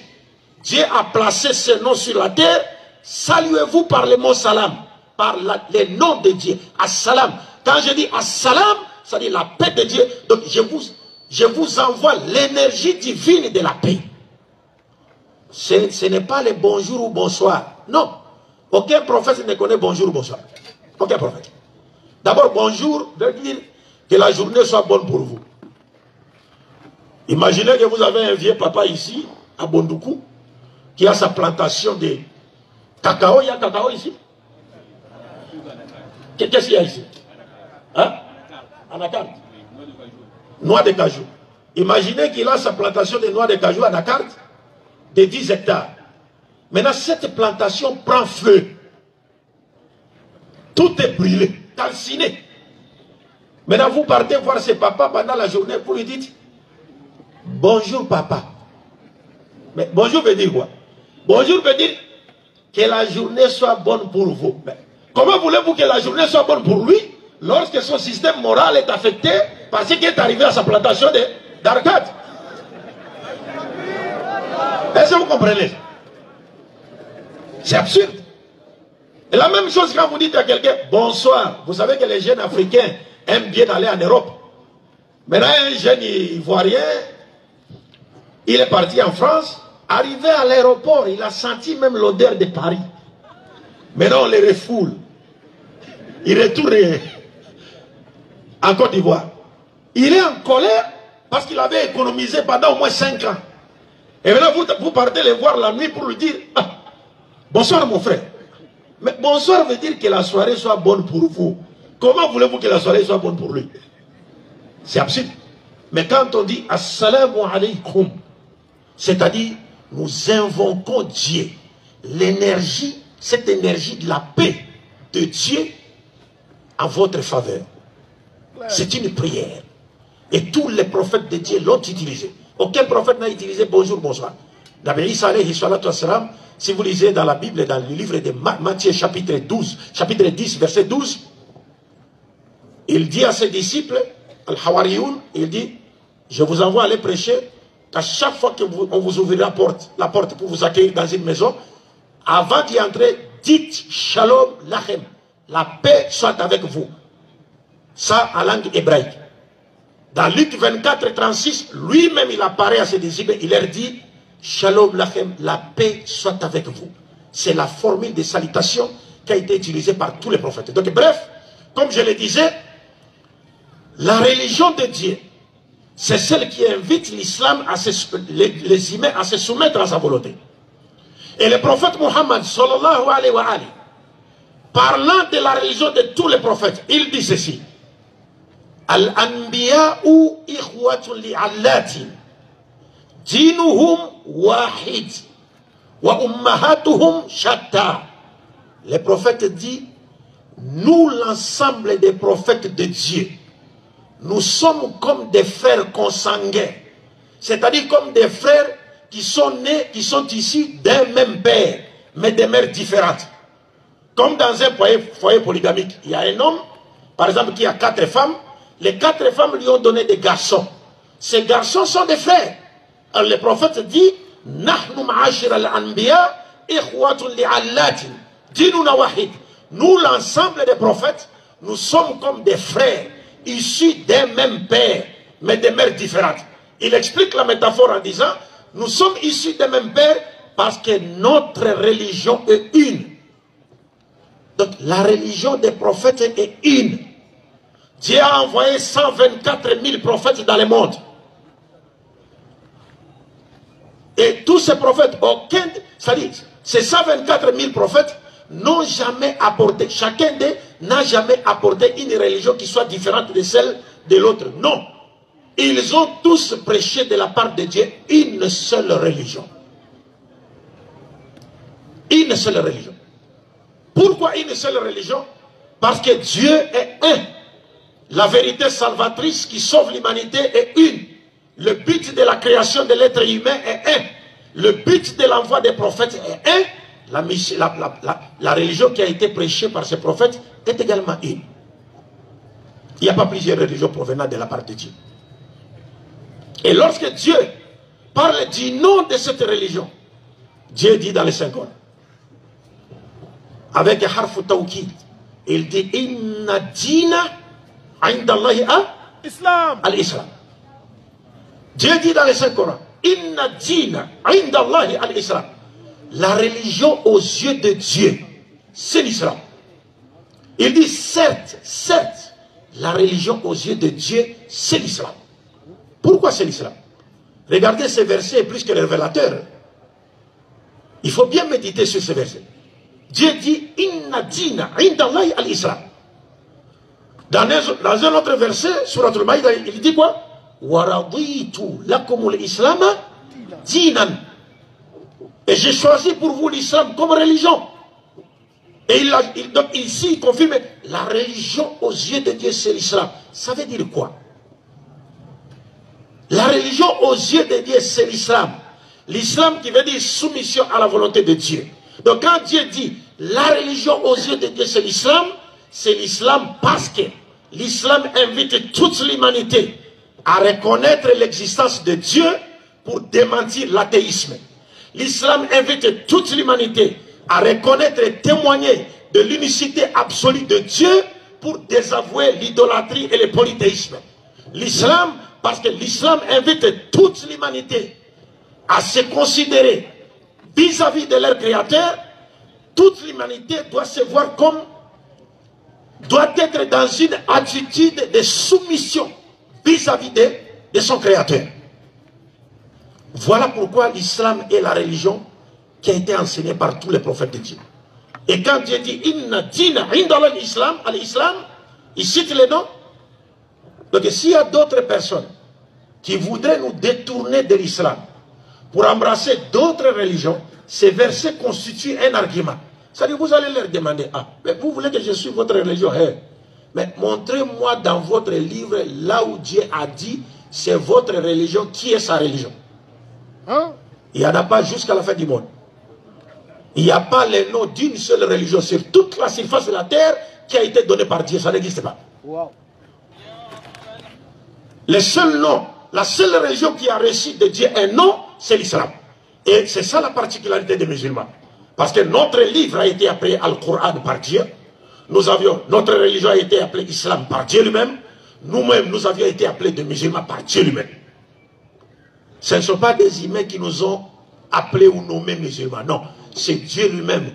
Dieu a placé ce nom sur la terre. Saluez-vous par le mot salam, par les noms de Dieu. Assalam. Quand je dis assalam, ça dit la paix de Dieu. Donc je vous envoie l'énergie divine de la paix. Ce n'est pas le bonjour ou bonsoir. Non. Aucun prophète ne connaît bonjour ou bonsoir. Aucun prophète. D'abord, bonjour veut dire que la journée soit bonne pour vous. Imaginez que vous avez un vieux papa ici, à Bondoukou, qui a sa plantation de cacao. Il y a cacao ici? Qu'est-ce qu'il y a ici? Anacarte. Noix de cajou. Imaginez qu'il a sa plantation de noix de cajou à Anacarte de 10 hectares. Maintenant, cette plantation prend feu. Tout est brûlé, calciné. Maintenant, vous partez voir ses papas pendant la journée, vous lui dites bonjour papa. Mais bonjour veut dire quoi? Bonjour veut dire que la journée soit bonne pour vous. Mais comment voulez-vous que la journée soit bonne pour lui lorsque son système moral est affecté parce qu'il est arrivé à sa plantation d'arcade? Est-ce que vous comprenez? C'est absurde. Et la même chose quand vous dites à quelqu'un bonsoir. Vous savez que les jeunes africains aiment bien aller en Europe. Maintenant, un jeune ivoirien, il est parti en France. Arrivé à l'aéroport, il a senti même l'odeur de Paris. Maintenant, on les refoule. Il retourne en Côte d'Ivoire. Il est en colère parce qu'il avait économisé pendant au moins 5 ans. Et maintenant, vous partez le voir la nuit pour lui dire ah, bonsoir mon frère. Mais bonsoir veut dire que la soirée soit bonne pour vous. Comment voulez-vous que la soirée soit bonne pour lui? C'est absurde. Mais quand on dit assalamu alaykum, c'est-à-dire nous invoquons Dieu, l'énergie, cette énergie de la paix de Dieu en votre faveur. C'est une prière. Et tous les prophètes de Dieu l'ont utilisé. Aucun prophète n'a utilisé bonjour, bonsoir. Nabi Isa alayhi salatu wassalam, si vous lisez dans la Bible, dans le livre de Matthieu chapitre 10, verset 12, il dit à ses disciples, Al-Hawariyoun, il dit, je vous envoie aller prêcher, qu'à chaque fois qu'on vous ouvrira la porte pour vous accueillir dans une maison, avant d'y entrer, dites Shalom Lachem, la paix soit avec vous. Ça en langue hébraïque. Dans Luc 24, 36, lui-même il apparaît à ses disciples, il leur dit, Shalom Lachem, la paix soit avec vous. C'est la formule de salutation qui a été utilisée par tous les prophètes. Donc bref, comme je le disais, la religion de Dieu, c'est celle qui invite l'islam, les humains à se soumettre à sa volonté. Et le prophète Muhammad, sallallahu alayhi wa alayhi, parlant de la religion de tous les prophètes, il dit ceci. Al-anbiya'u ikhwatun li'allatin, dinuhum wahid, wa ummahatuhum shatta. Le prophète dit, nous l'ensemble des prophètes de Dieu, nous sommes comme des frères consanguins, c'est-à-dire comme des frères qui sont nés, qui sont issus d'un même père, mais de mères différentes. Comme dans un foyer polygamique, il y a un homme, par exemple, qui a 4 femmes, les 4 femmes lui ont donné des garçons. Ces garçons sont des frères. Alors le prophète dit, Nahnu ma'ashir al-anbiya, ikhwatun li'allatin, dinuna wahid. Nous, l'ensemble des prophètes, nous sommes comme des frères, issus d'un même père, mais de mères différentes. Il explique la métaphore en disant, nous sommes issus d'un même père parce que notre religion est une. Donc la religion des prophètes est une. Dieu a envoyé 124 000 prophètes dans le monde. Et tous ces prophètes, aucun, c'est-à-dire, ces 124 000 prophètes n'ont jamais apporté, chacun d'eux n'a jamais apporté une religion qui soit différente de celle de l'autre. Non. Ils ont tous prêché de la part de Dieu une seule religion. Une seule religion. Pourquoi une seule religion? Parce que Dieu est un. La vérité salvatrice qui sauve l'humanité est une. Le but de la création de l'être humain est un. Le but de l'envoi des prophètes est un. La religion qui a été prêchée par ces prophètes est également une. Il n'y a pas plusieurs religions provenant de la part de Dieu. Et lorsque Dieu parle du nom de cette religion, Dieu dit dans les 5 Coran, avec un harf tawkid, il dit inna dina indallahi al-islam. Dieu dit dans les 5 Coran, inna dina indallahi al-islam. La religion aux yeux de Dieu, c'est l'islam. Il dit certes, la religion aux yeux de Dieu, c'est l'islam. Pourquoi c'est l'islam? Regardez ces versets plus que les révélateurs. Il faut bien méditer sur ces versets. Dieu dit inna dina indallahi al-islam. Dans un autre verset, Surat al-Maïda, il dit quoi? Waraditu lakumul islam dinan. Et j'ai choisi pour vous l'islam comme religion. Et donc ici, il confirme, la religion aux yeux de Dieu, c'est l'islam. Ça veut dire quoi? La religion aux yeux de Dieu, c'est l'islam. L'islam qui veut dire soumission à la volonté de Dieu. Donc quand Dieu dit, la religion aux yeux de Dieu, c'est l'islam parce que l'islam invite toute l'humanité à reconnaître l'existence de Dieu pour démentir l'athéisme. L'islam invite toute l'humanité à reconnaître et témoigner de l'unicité absolue de Dieu pour désavouer l'idolâtrie et le polythéisme. L'islam, parce que l'islam invite toute l'humanité à se considérer vis-à-vis de leur créateur. Toute l'humanité doit se voir comme, doit être dans une attitude de soumission vis-à-vis de son créateur. Voilà pourquoi l'islam est la religion qui a été enseignée par tous les prophètes de Dieu. Et quand Dieu dit Inna dina indallah l'islam, il cite les noms. Donc s'il y a d'autres personnes qui voudraient nous détourner de l'islam pour embrasser d'autres religions, ces versets constituent un argument. C'est-à-dire, vous allez leur demander, ah, mais vous voulez que je suive votre religion, mais montrez-moi dans votre livre, là où Dieu a dit, c'est votre religion, qui est sa religion? Hein? Il n'y en a pas jusqu'à la fin du monde. Il n'y a pas le nom d'une seule religion sur toute la surface de la terre qui a été donnée par Dieu, ça n'existe pas. Wow. Le seul nom, la seule religion qui a reçu de Dieu un nom, c'est l'islam. Et c'est ça la particularité des musulmans. Parce que notre livre a été appelé Al-Qur'an par Dieu. Notre religion a été appelée Islam par Dieu lui-même. Nous-mêmes, nous avions été appelés de musulmans par Dieu lui-même. Ce ne sont pas des humains qui nous ont appelés ou nommés musulmans. Non, c'est Dieu lui-même.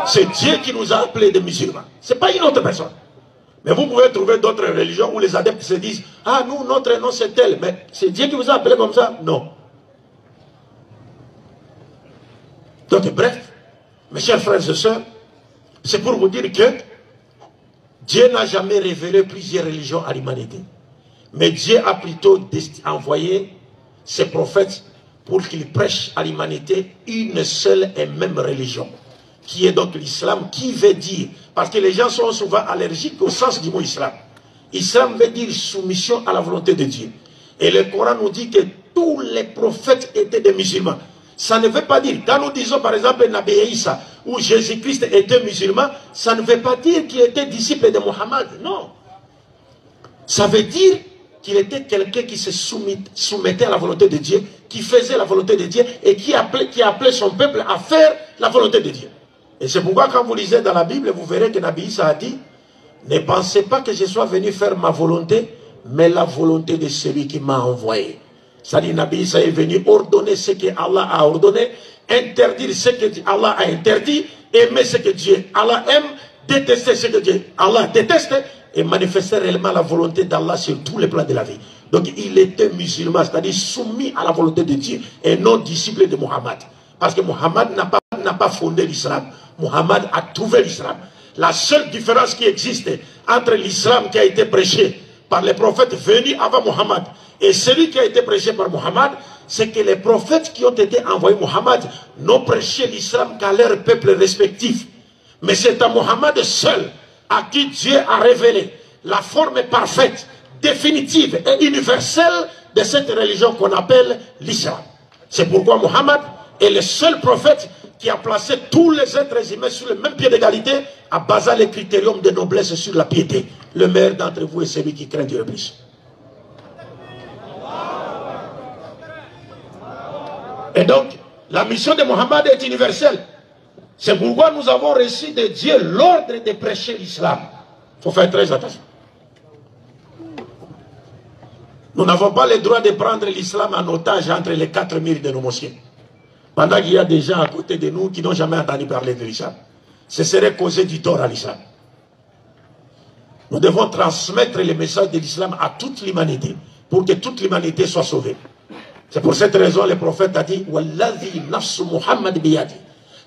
C'est Dieu qui nous a appelés des musulmans. Ce n'est pas une autre personne. Mais vous pouvez trouver d'autres religions où les adeptes se disent « Ah, nous, notre nom c'est tel. » Mais c'est Dieu qui vous a appelé comme ça? Non. Donc, bref, mes chers frères et sœurs, c'est pour vous dire que Dieu n'a jamais révélé plusieurs religions à l'humanité. Mais Dieu a plutôt envoyé ses prophètes pour qu'ils prêchent à l'humanité une seule et même religion, qui est donc l'islam, qui veut dire, parce que les gens sont souvent allergiques au sens du mot islam. Islam veut dire soumission à la volonté de Dieu. Et le Coran nous dit que tous les prophètes étaient des musulmans. Ça ne veut pas dire, quand nous disons par exemple Nabi Isa ou Jésus-Christ était musulman, ça ne veut pas dire qu'il était disciple de Mohammed, non. Ça veut dire qu'il était quelqu'un qui se soumettait à la volonté de Dieu, qui faisait la volonté de Dieu et qui appelait son peuple à faire la volonté de Dieu. Et c'est pourquoi quand vous lisez dans la Bible, vous verrez que Nabi Isa a dit, ne pensez pas que je sois venu faire ma volonté, mais la volonté de celui qui m'a envoyé. C'est-à-dire Nabi Isa est venu ordonner ce que Allah a ordonné, interdire ce que Allah a interdit, aimer ce que Allah aime, détester ce que Allah déteste, et manifester réellement la volonté d'Allah sur tous les plans de la vie. Donc il était musulman, c'est-à-dire soumis à la volonté de Dieu, et non disciple de Mohammed. Parce que Mohammed n'a pas fondé l'islam. Mohammed a trouvé l'islam. La seule différence qui existe entre l'islam qui a été prêché par les prophètes venus avant Mohammed et celui qui a été prêché par Mohammed, c'est que les prophètes qui ont été envoyés Mohammed n'ont prêché l'islam qu'à leur peuple respectif. Mais c'est à Mohammed seul à qui Dieu a révélé la forme parfaite, définitive et universelle de cette religion qu'on appelle l'islam. C'est pourquoi Mohammed est le seul prophète qui a placé tous les êtres humains sur le même pied d'égalité, à basant les critériums de noblesse sur la piété. Le meilleur d'entre vous est celui qui craint Dieu le plus. Et donc, la mission de Mohammed est universelle. C'est pourquoi nous avons reçu de Dieu l'ordre de prêcher l'islam. Il faut faire très attention. Nous n'avons pas le droit de prendre l'islam en otage entre les 4 murs de nos mosquées. Pendant qu'il y a des gens à côté de nous qui n'ont jamais entendu parler de l'islam. Ce serait causer du tort à l'islam. Nous devons transmettre le message de l'islam à toute l'humanité, pour que toute l'humanité soit sauvée. C'est pour cette raison que le prophète a dit « Walladhi nafsu Muhammad biyadi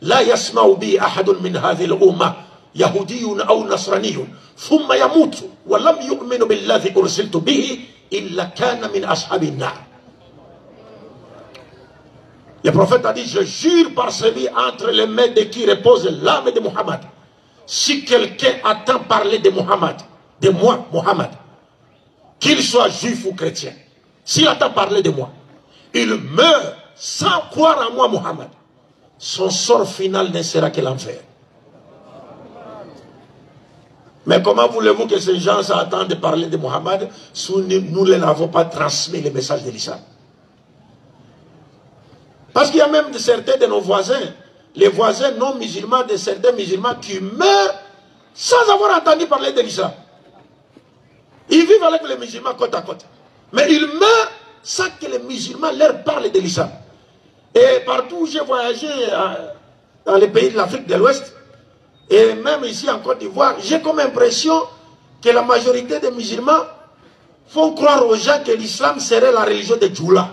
لا يسمع بي أحد من هذه الأمة يهودي أو نصراني ثم يموت ولم يؤمن بالذي أرسلت به إلا كان من أصحاب النار. Le prophète a dit, je jure par celui entre les mains de qui repose l'âme de Muhammad. Si quelqu'un entend parler de Muhammad, de moi, Muhammad, qu'il soit juif ou chrétien, s'il entend parler de moi, il meurt sans croire en moi, Muhammad, son sort final ne sera que l'enfer. Mais comment voulez-vous que ces gens s'attendent parler de Muhammad si nous ne l'avons pas transmis le message de l'islam? Parce qu'il y a même certains de nos voisins, les voisins non musulmans, de certains musulmans qui meurent sans avoir entendu parler de l'islam. Ils vivent avec les musulmans côte à côte. Mais ils meurent sans que les musulmans leur parlent de l'islam. Et partout où j'ai voyagé dans les pays de l'Afrique de l'Ouest, et même ici en Côte d'Ivoire, j'ai comme impression que la majorité des musulmans font croire aux gens que l'islam serait la religion de Djoula.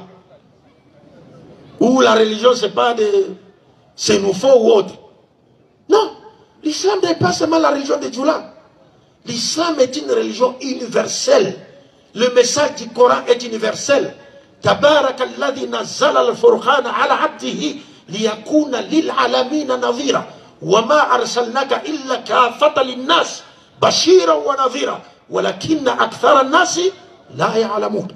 Ou la religion, c'est pas de Sénoufo ou autre. Non, l'islam n'est pas seulement la religion de Djoula. L'islam est une religion universelle. Le message du Coran est universel. تبارك الذي نزل الفرقان على عبده ليكون للعالمين نذيرا وما أرسلناك إلا كافة للناس بشيرا ونذيرا ولكن أكثر الناس لا يعلمون.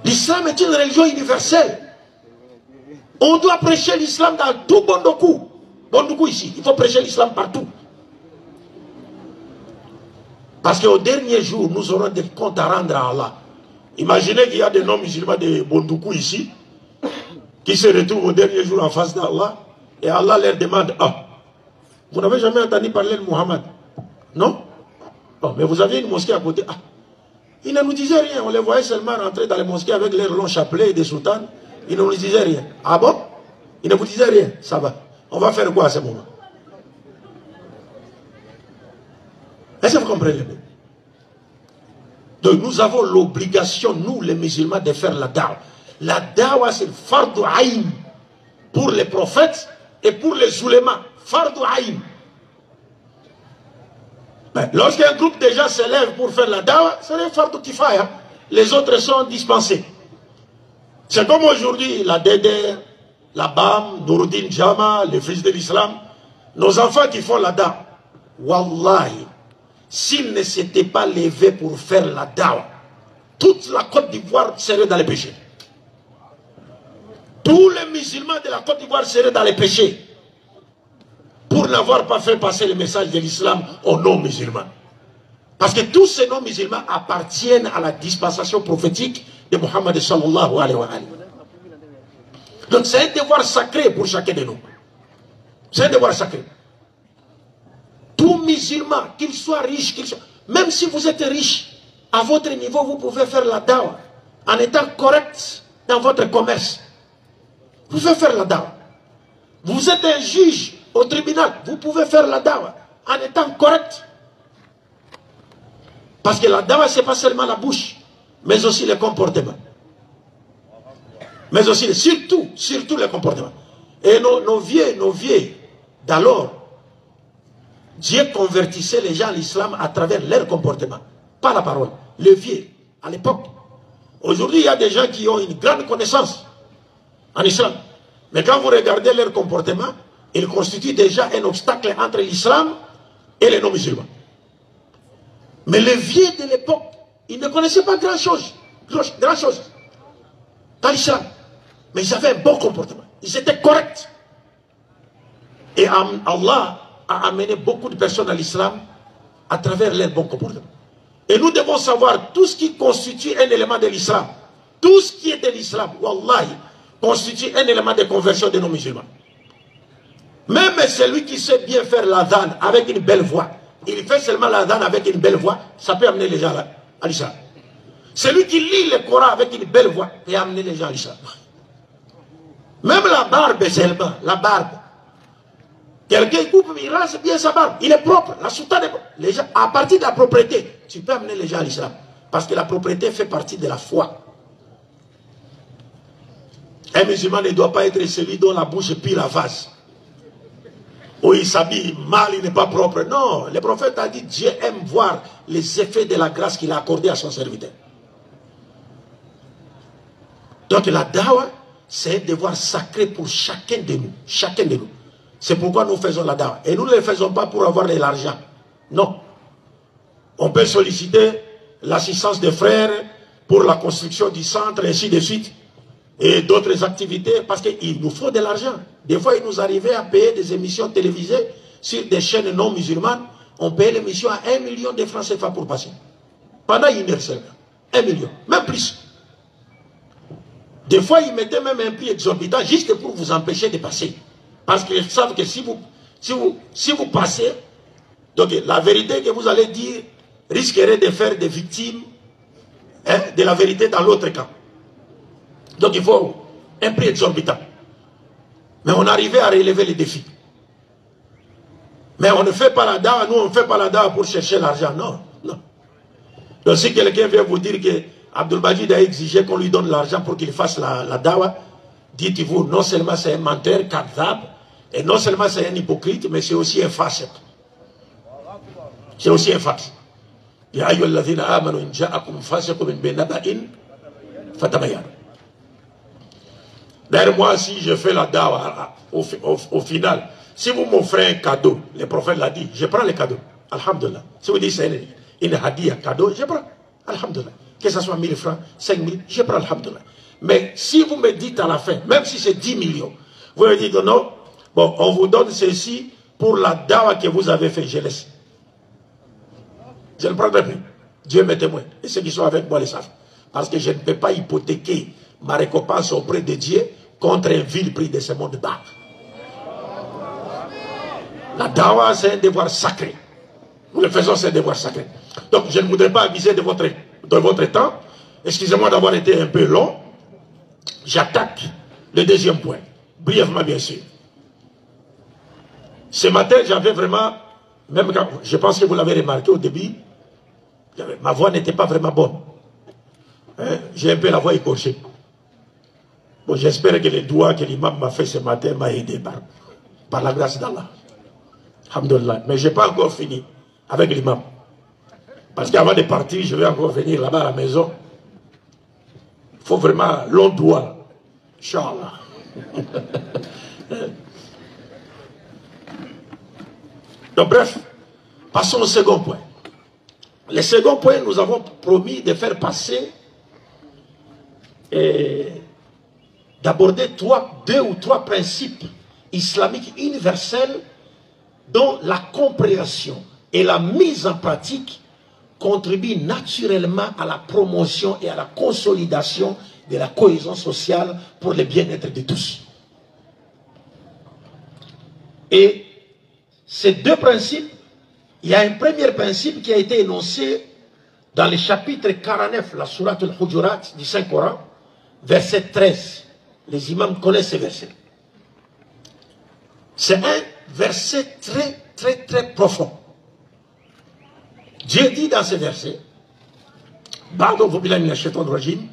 L'islam est une religion universelle. On doit prêcher l'islam dans tout Bondoukou. Bondoukou ici, il faut prêcher l'islam partout. Parce qu'au dernier jour, nous aurons des comptes à rendre à Allah. Imaginez qu'il y a des non-musulmans de Bondoukou ici, qui se retrouvent au dernier jour en face d'Allah, et Allah leur demande, ah, vous n'avez jamais entendu parler de Muhammad? Non? Bon, mais vous aviez une mosquée à côté. Ah, ils ne nous disaient rien, on les voyait seulement rentrer dans les mosquées avec leurs longs chapelets et des soutanes. Ils ne nous disaient rien. Ah bon? Ils ne vous disaient rien, ça va. On va faire quoi à ce moment? Est-ce que vous comprenez? Donc nous avons l'obligation, nous les musulmans, de faire la dawa. La dawa, c'est le fardu aïn pour les prophètes et pour les oulémas. Fardu aïn. Lorsqu'un groupe de gens se lève pour faire la dawa, c'est un fardu kifaya. Les autres sont dispensés. C'est comme aujourd'hui, la DDR, la BAM, Nouruddin Jama, les fils de l'islam, nos enfants qui font la dawa. Wallahi, s'ils ne s'étaient pas levés pour faire la dawa, toute la Côte d'Ivoire serait dans les péchés. Tous les musulmans de la Côte d'Ivoire seraient dans les péchés pour n'avoir pas fait passer le message de l'islam aux non-musulmans. Parce que tous ces non-musulmans appartiennent à la dispensation prophétique de Muhammad sallallahu alayhi wa sallam. Donc c'est un devoir sacré pour chacun de nous. C'est un devoir sacré. Tout musulman, qu'il soit riche, même si vous êtes riche, à votre niveau, vous pouvez faire la dawa en étant correct dans votre commerce. Vous pouvez faire la dawa. Vous êtes un juge au tribunal, vous pouvez faire la dawa en étant correct. Parce que la dawa, ce n'est pas seulement la bouche, mais aussi le comportement. Mais aussi, surtout le comportement. Et nos vieux d'alors, Dieu convertissait les gens à l'islam à travers leur comportement, pas la parole. Le vieux, à l'époque. Aujourd'hui, il y a des gens qui ont une grande connaissance en islam. Mais quand vous regardez leur comportement, ils constituent déjà un obstacle entre l'islam et les non-musulmans. Mais les vieux de l'époque, ils ne connaissaient pas grand-chose dans l'islam. Mais ils avaient un bon comportement. Ils étaient corrects. Et Allah a amené beaucoup de personnes à l'islam à travers leur bon comportement. Et nous devons savoir tout ce qui constitue un élément de l'islam. Tout ce qui est de l'islam, wallahi, constitue un élément de conversion de nos musulmans. Même celui qui sait bien faire l'adhan avec une belle voix, il fait seulement l'adhan avec une belle voix, ça peut amener les gens à l'islam. Celui qui lit le Coran avec une belle voix peut amener les gens à l'islam. Même la barbe seulement, la barbe. Quelqu'un coupe, il rase bien sa barbe. Il est propre. La soutane est propre. Les gens, à partir de la propriété, tu peux amener les gens à l'islam. Parce que la propriété fait partie de la foi. Un musulman ne doit pas être celui dont la bouche pire la vase. Où il s'habille mal, il n'est pas propre. Non, le prophète a dit, Dieu aime voir les effets de la grâce qu'il a accordée à son serviteur. Donc la dawa, c'est un devoir sacré pour chacun de nous. Chacun de nous. C'est pourquoi nous faisons la dawa. Et nous ne le faisons pas pour avoir de l'argent. Non. On peut solliciter l'assistance des frères pour la construction du centre, ainsi de suite. Et d'autres activités, parce qu'il nous faut de l'argent. Des fois, il nous arrivait à payer des émissions télévisées sur des chaînes non musulmanes. On payait l'émission à 1 million de francs CFA pour passer. Pendant une heure seulement. 1 million, même plus. Des fois, ils mettaient même un prix exorbitant juste pour vous empêcher de passer. Parce qu'ils savent que si vous passez, donc la vérité que vous allez dire risquerait de faire des victimes de la vérité dans l'autre camp. Donc il faut un prix exorbitant. Mais on arrivait à relever les défis. Mais on ne fait pas la dawa, nous on ne fait pas la dawa pour chercher l'argent, non, non. Donc si quelqu'un vient vous dire que Abdul Majid a exigé qu'on lui donne l'argent pour qu'il fasse la dawa, dites-vous, non seulement c'est un menteur, kadhab, et non seulement c'est un hypocrite, mais c'est aussi un fasiq. C'est aussi un fasiq. Ya ayyuhalladhina amanu in ja'akum fasiqun min binaba'in fatabayyanu. D'ailleurs, moi, si je fais la dawa, au final, si vous m'offrez un cadeau, le prophète l'a dit, je prends le cadeau. Alhamdulillah. Si vous dites c'est une hadiya, cadeau, je prends. Alhamdulillah. Que ce soit 1000 francs, 5000, je prends. Alhamdulillah. Mais si vous me dites à la fin, même si c'est 10 millions, vous me dites non, bon, on vous donne ceci pour la dawa que vous avez fait, je laisse. Je ne prendrai plus. Dieu m'est témoin. Et ceux qui sont avec moi le savent. Parce que je ne peux pas hypothéquer ma récompense auprès de Dieu contre un vil prix de ce monde bas. La dawa, c'est un devoir sacré. Nous le faisons, c'est un devoir sacré. Donc, je ne voudrais pas abuser de votre temps. Excusez-moi d'avoir été un peu long. J'attaque le deuxième point. Brièvement, bien sûr. Ce matin, j'avais vraiment, même quand, je pense que vous l'avez remarqué au début, ma voix n'était pas vraiment bonne. Hein? J'ai un peu la voix écorchée. Bon, j'espère que les doigts que l'imam m'a fait ce matin m'a aidé par la grâce d'Allah. Alhamdulillah. Mais je n'ai pas encore fini avec l'imam. Parce qu'avant de partir, je vais encore venir là-bas à la maison. Il faut vraiment long doigt. Inch'Allah. Donc bref, passons au second point. Le second point, nous avons promis de faire passer et d'aborder deux ou trois principes islamiques universels dont la compréhension et la mise en pratique contribuent naturellement à la promotion et à la consolidation de la cohésion sociale pour le bien-être de tous. Et ces deux principes, il y a un premier principe qui a été énoncé dans le chapitre 49, la sourate al-Hujurat du Saint-Coran, verset 13. Les imams connaissent ce verset. C'est un verset très profond. Dieu dit dans ce verset, pardon, vous bilan mina shaitan rajim,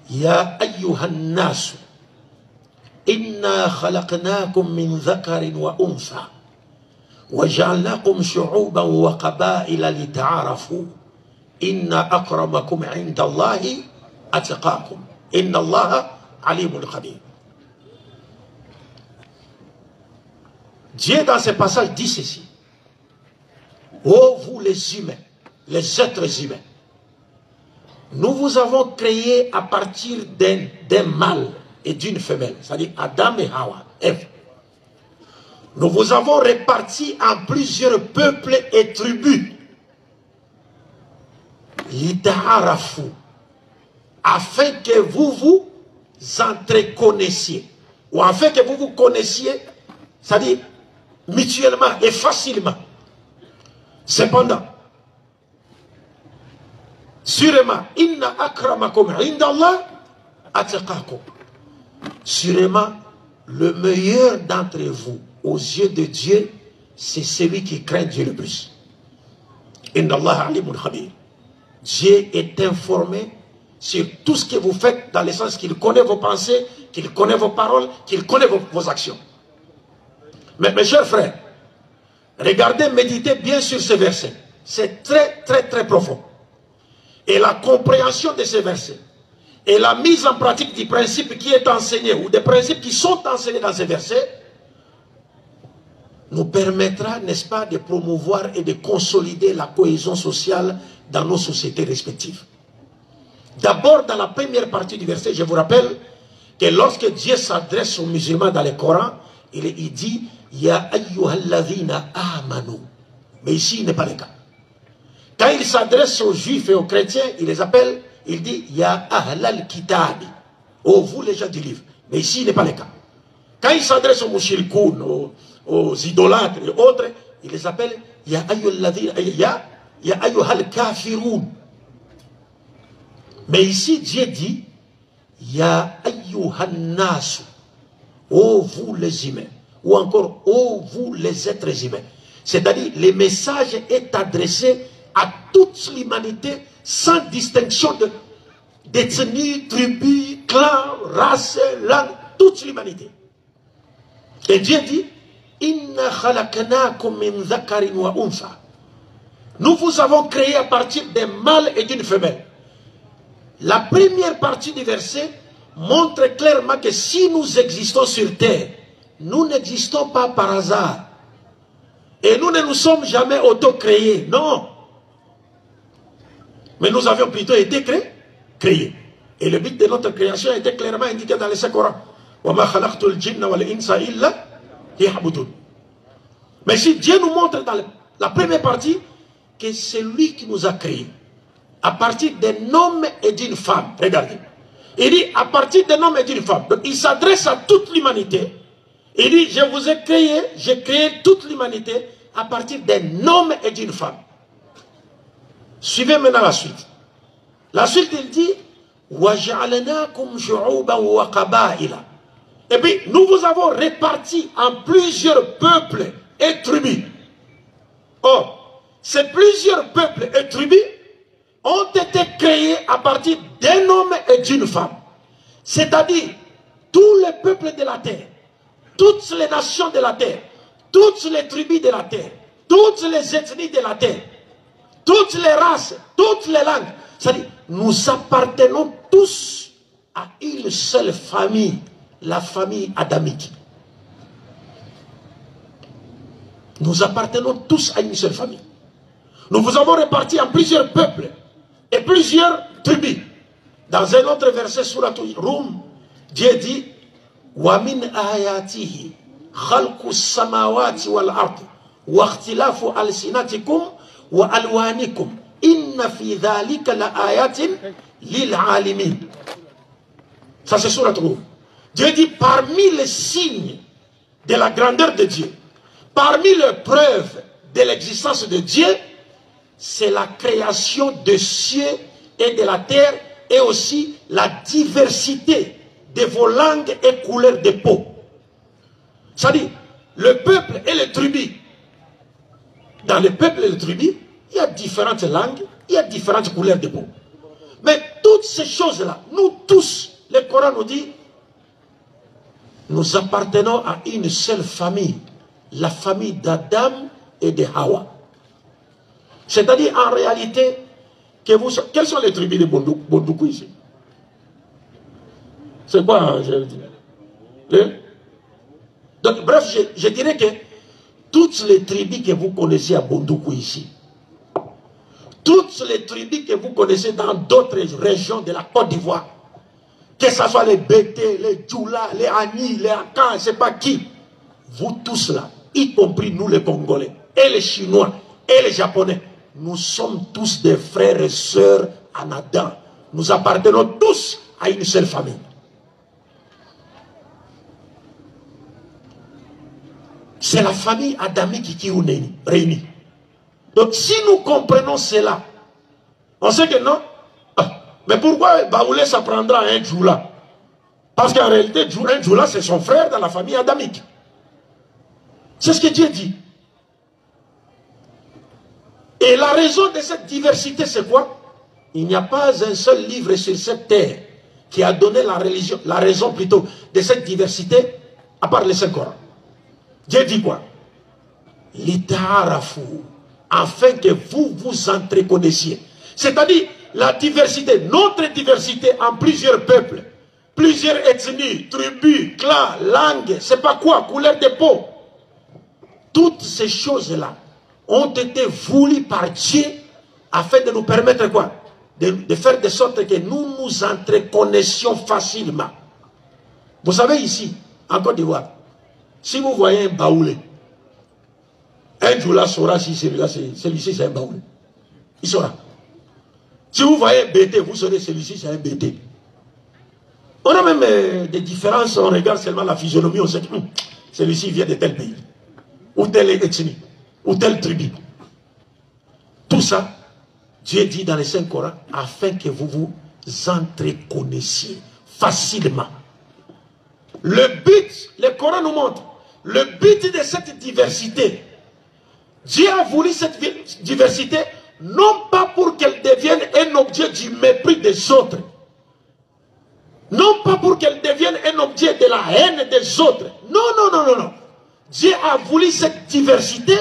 Ya ayyuhan nasu, inna khalaqnakum min dhakarin wa untha, wa ja'alnakum shu'uban wa qaba'ila lita'arafu, inna akramakum inda Allahi atqakum, inna Allaha alimun khabir. Dieu dans ce passage dit ceci. Ô vous les humains, les êtres humains, nous vous avons créé à partir d'un mâle et d'une femelle, c'est-à-dire Adam et Hawa, Ève. Nous vous avons répartis en plusieurs peuples et tribus, l'ita'arafu, afin que vous vous entreconnaissiez, ou afin que vous vous connaissiez, c'est-à-dire mutuellement et facilement. Cependant, sûrement, inna akramakum indallah atqakum. Sûrement, le meilleur d'entre vous aux yeux de Dieu, c'est celui qui craint Dieu le plus. Inna Allah alimun khabir. Dieu est informé sur tout ce que vous faites, dans le sens qu'il connaît vos pensées, qu'il connaît vos paroles, qu'il connaît vos actions. Mais mes chers frères, regardez, méditez bien sur ces versets. C'est très, très, très profond. Et la compréhension de ces versets et la mise en pratique du principe qui est enseigné, ou des principes qui sont enseignés dans ces versets, nous permettra, n'est-ce pas, de promouvoir et de consolider la cohésion sociale dans nos sociétés respectives. D'abord, dans la première partie du verset, je vous rappelle que lorsque Dieu s'adresse aux musulmans dans le Coran, il dit « Ya ayyuhalladhina amanu ». Mais ici, il n'est pas le cas. Quand il s'adresse aux juifs et aux chrétiens, il les appelle, il dit « Ya ahlal kitabi ». Oh, vous les gens du livre. Mais ici, il n'est pas le cas. Quand il s'adresse aux mushrikoun, aux idolâtres et autres, il les appelle « Ya ayyuhal kafiroun ». Mais ici, Dieu dit « Ya ayyuhannasu ». Oh, vous les humains. Ou encore, oh, vous les êtres humains. C'est-à-dire, le message est adressé à toute l'humanité sans distinction d'ethnie, tribu, clan, race, langue, toute l'humanité. Et Dieu dit, Inna khalaqnakum min dhakarin wa untha. Nous vous avons créé à partir d'un mâle et d'une femelle. La première partie du verset montre clairement que si nous existons sur terre, nous n'existons pas par hasard. Et nous ne nous sommes jamais auto-créés, non. Mais nous avions plutôt été créés. Et le but de notre création a été clairement indiqué dans le Saint-Coran. Mais si Dieu nous montre dans la première partie que c'est lui qui nous a créés, à partir d'un homme et d'une femme, regardez. Il dit à partir d'un homme et d'une femme. Donc il s'adresse à toute l'humanité. Il dit, je vous ai créé, j'ai créé toute l'humanité à partir d'un homme et d'une femme. Suivez maintenant la suite. La suite, il dit, et puis, nous vous avons répartis en plusieurs peuples et tribus. Or, ces plusieurs peuples et tribus ont été créés à partir d'un homme et d'une femme. C'est-à-dire, tous les peuples de la terre, toutes les nations de la terre, toutes les tribus de la terre, toutes les ethnies de la terre, toutes les races, toutes les langues. C'est-à-dire, nous appartenons tous à une seule famille, la famille adamique. Nous appartenons tous à une seule famille. Nous vous avons répartis en plusieurs peuples et plusieurs tribus. Dans un autre verset sur la Rum, Dieu dit وَمِنْ آيَاتِهِ خَلْقُ السَّمَاوَاتِ وَالْأَرْضِ وَاخْتِلَافُ أَلْسِنَتِكُمْ وَأَلْوَانِكُمْ إِنَّ فِي ذَلِكَ لَآيَاتٍ لِلْعَالِمِينَ. Ça c'est sur la Rum. Dieu dit parmi les signes de la grandeur de Dieu, parmi les preuves de l'existence de Dieu, c'est la création des cieux et de la terre et aussi la diversité de vos langues et couleurs de peau. C'est-à-dire, le peuple et les tribus. Dans le peuple et les tribus, il y a différentes langues, il y a différentes couleurs de peau. Mais toutes ces choses-là, nous tous, le Coran nous dit, nous appartenons à une seule famille, la famille d'Adam et de Hawa. C'est-à-dire, en réalité, quelles sont les tribus de Bondoukou ici? C'est quoi, hein, je veux dire? Donc, bref, je dirais que toutes les tribus que vous connaissez à Bondoukou ici, toutes les tribus que vous connaissez dans d'autres régions de la Côte d'Ivoire, que ce soit les Bété, les Djoula, les Ani, les Akan, je ne sais pas qui, vous tous là, y compris nous les Congolais, et les Chinois, et les Japonais, nous sommes tous des frères et sœurs en Adam. Nous appartenons tous à une seule famille. C'est la famille adamique qui nous réunit. Donc si nous comprenons cela, on sait que non. Mais pourquoi Baoulé s'apprendra à un Djoula? Parce qu'en réalité, un Djoula, c'est son frère dans la famille adamique. C'est ce que Dieu dit. Et la raison de cette diversité, c'est quoi? il n'y a pas un seul livre sur cette terre qui a donné la raison plutôt de cette diversité, à part le Saint-Coran. Dieu dit quoi? L'ita'arafu, afin que vous vous entreconnaissiez. C'est-à-dire la diversité, notre diversité en plusieurs peuples, plusieurs ethnies, tribus, clans, langues, c'est pas quoi, couleur de peau. Toutes ces choses-là ont été voulues par Dieu afin de nous permettre quoi? De faire de sorte que nous nous entreconnaisions facilement. Vous savez ici, en Côte d'Ivoire, si vous voyez un baoulé, un Djoula saura si celui-ci c'est un baoulé. Il saura. Si vous voyez un BT, vous saurez celui-ci c'est un BT. On a même des différences, on regarde seulement la physionomie, on sait que celui-ci vient de tel pays, ou telle ethnie, ou telle tribu. Tout ça, Dieu dit dans le Saint-Coran, afin que vous vous entreconnaissiez facilement. Le but, le Coran nous montre, le but de cette diversité, Dieu a voulu cette diversité, non pas pour qu'elle devienne un objet du mépris des autres, non pas pour qu'elle devienne un objet de la haine des autres. Non, non, non, non, non. Dieu a voulu cette diversité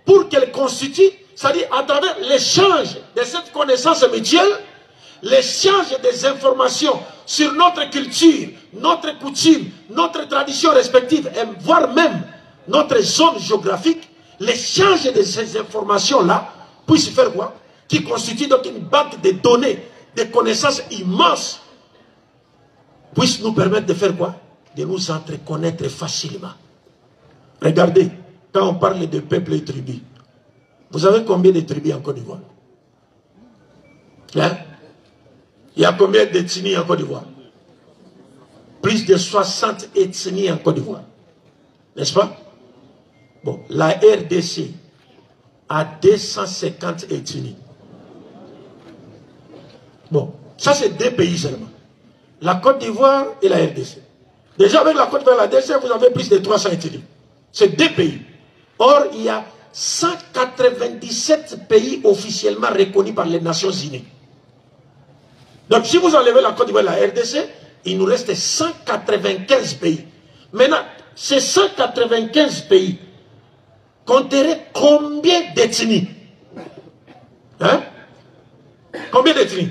pour qu'elle constitue, c'est-à-dire à travers l'échange de cette connaissance mutuelle, l'échange des informations sur notre culture, notre coutume, notre tradition respective, et voire même notre zone géographique, l'échange de ces informations-là puisse faire quoi? Qui constitue donc une banque de données, de connaissances immenses, puisse nous permettre de faire quoi? De nous entreconnaître facilement. Regardez, quand on parle de peuples et tribus, vous savez combien de tribus en Côte d'Ivoire? Hein? Il y a combien d'ethnies en Côte d'Ivoire? Plus de 60 ethnies en Côte d'Ivoire. N'est-ce pas? Bon, la RDC a 250 ethnies. Bon, ça c'est deux pays seulement. La Côte d'Ivoire et la RDC. Déjà avec la Côte d'Ivoire et la RDC, vous avez plus de 300 ethnies. C'est deux pays. Or, il y a 197 pays officiellement reconnus par les Nations Unies. Donc, si vous enlevez la Côte d'Ivoire et la RDC, il nous reste 195 pays. Maintenant, ces 195 pays compteraient combien d'ethnies? Hein? Combien d'ethnies?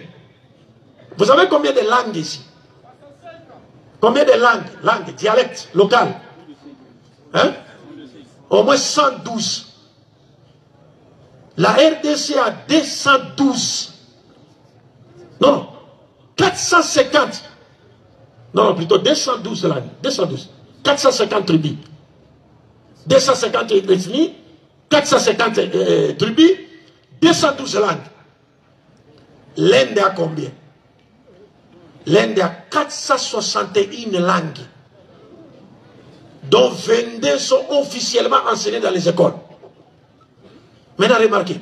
Vous savez combien de langues ici? Combien de langues? Langues, dialectes, locales. Hein? Au moins 112. La RDC a 212. Non, non. 450. Non, plutôt 212 langues. 212. 450 tribus. 250 ethnies. 450 tribus. 212 langues. L'Inde a combien? L'Inde a 461 langues, dont 22 sont officiellement enseignées dans les écoles. Maintenant, remarquez,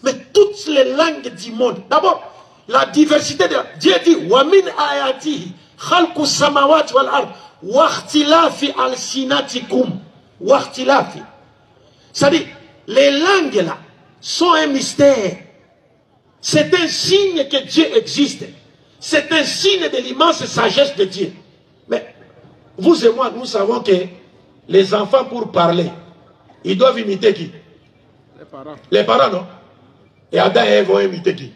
mais toutes les langues du monde, d'abord, la diversité de Dieu dit, وَمِنْ آيَاتِهِ خَلْقُ السَّمَاوَاتِ وَالْأَرْضِ وَاخْتِلَافِ أَلْسِنَتِكُمْ وَاخْتِلَافِ. C'est-à-dire, les langues là sont un mystère. C'est un signe que Dieu existe. C'est un signe de l'immense sagesse de Dieu. Mais vous et moi, nous savons que les enfants, pour parler, ils doivent imiter qui? Les parents. Les parents, non? Et Adam et Ève vont imiter qui?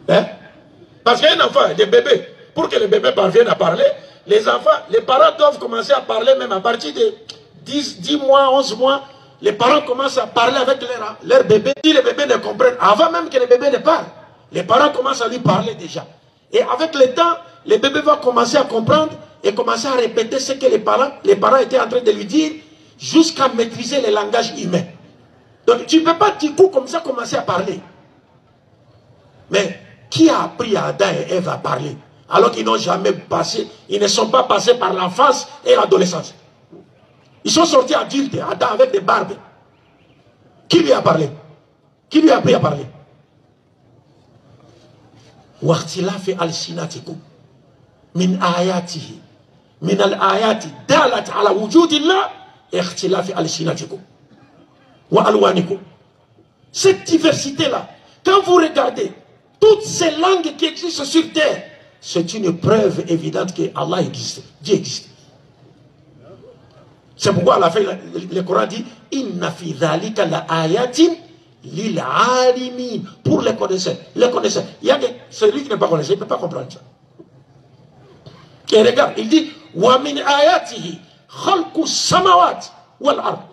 Hein? Parce qu'un enfant, des bébés, pour que les bébés parviennent à parler, les enfants, les parents doivent commencer à parler même à partir de 10 mois, 11 mois. Les parents commencent à parler avec leur bébé. Si les bébés ne comprennent, avant même que les bébés ne parlent, les parents commencent à lui parler déjà. Et avec le temps, les bébés vont commencer à comprendre et commencer à répéter ce que les parents étaient en train de lui dire jusqu'à maîtriser le langage humain. Donc tu ne peux pas du coup comme ça commencer à parler. Mais qui a appris à Adam et Ève à parler alors qu'ils n'ont jamais passé, ils ne sont pas passés par l'enfance et l'adolescence? Ils sont sortis adultes, Adam avec des barbes. Qui lui a parlé? Qui lui a appris à parler? واختلاف ألسنتكم من آياته من الآيات دالت على وجود الله اختلاف ألسنتكم وألوانكم. Cette diversité-là, quand vous regardez toutes ces langues qui existent sur terre, c'est une preuve évidente que Allah existe, Dieu existe. C'est pourquoi à la fin, le Coran dit Inna fi dhalika la ayatin lil alimin, pour les connaisseurs. Les connaisseurs. Il y a celui qui n'est pas connaisseur, il ne peut pas comprendre ça. Et regarde, il dit Wa min ayatihi khalqu samawat wal ard.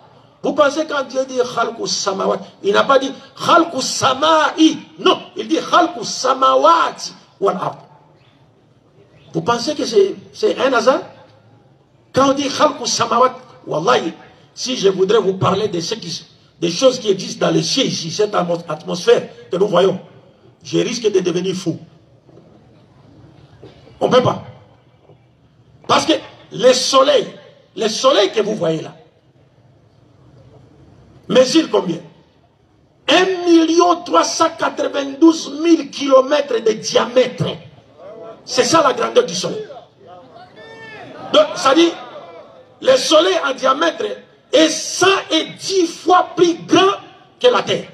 Vous pensez quand Dieu dit khalqu samawat, il n'a pas dit khalqu samai. Non, il dit khalqu samawat wal ard. Vous pensez que c'est un hasard? Quand on dit khalqu samawat, wallahi, si je voudrais vous parler de des choses qui existent dans le ciel ici, cette atmosphère que nous voyons, je risque de devenir fou. On ne peut pas. Parce que le soleil que vous voyez là, mesure combien? 1 392 000 kilomètres de diamètre. C'est ça la grandeur du soleil. Donc, ça dit, le soleil en diamètre est 110 fois plus grand que la terre.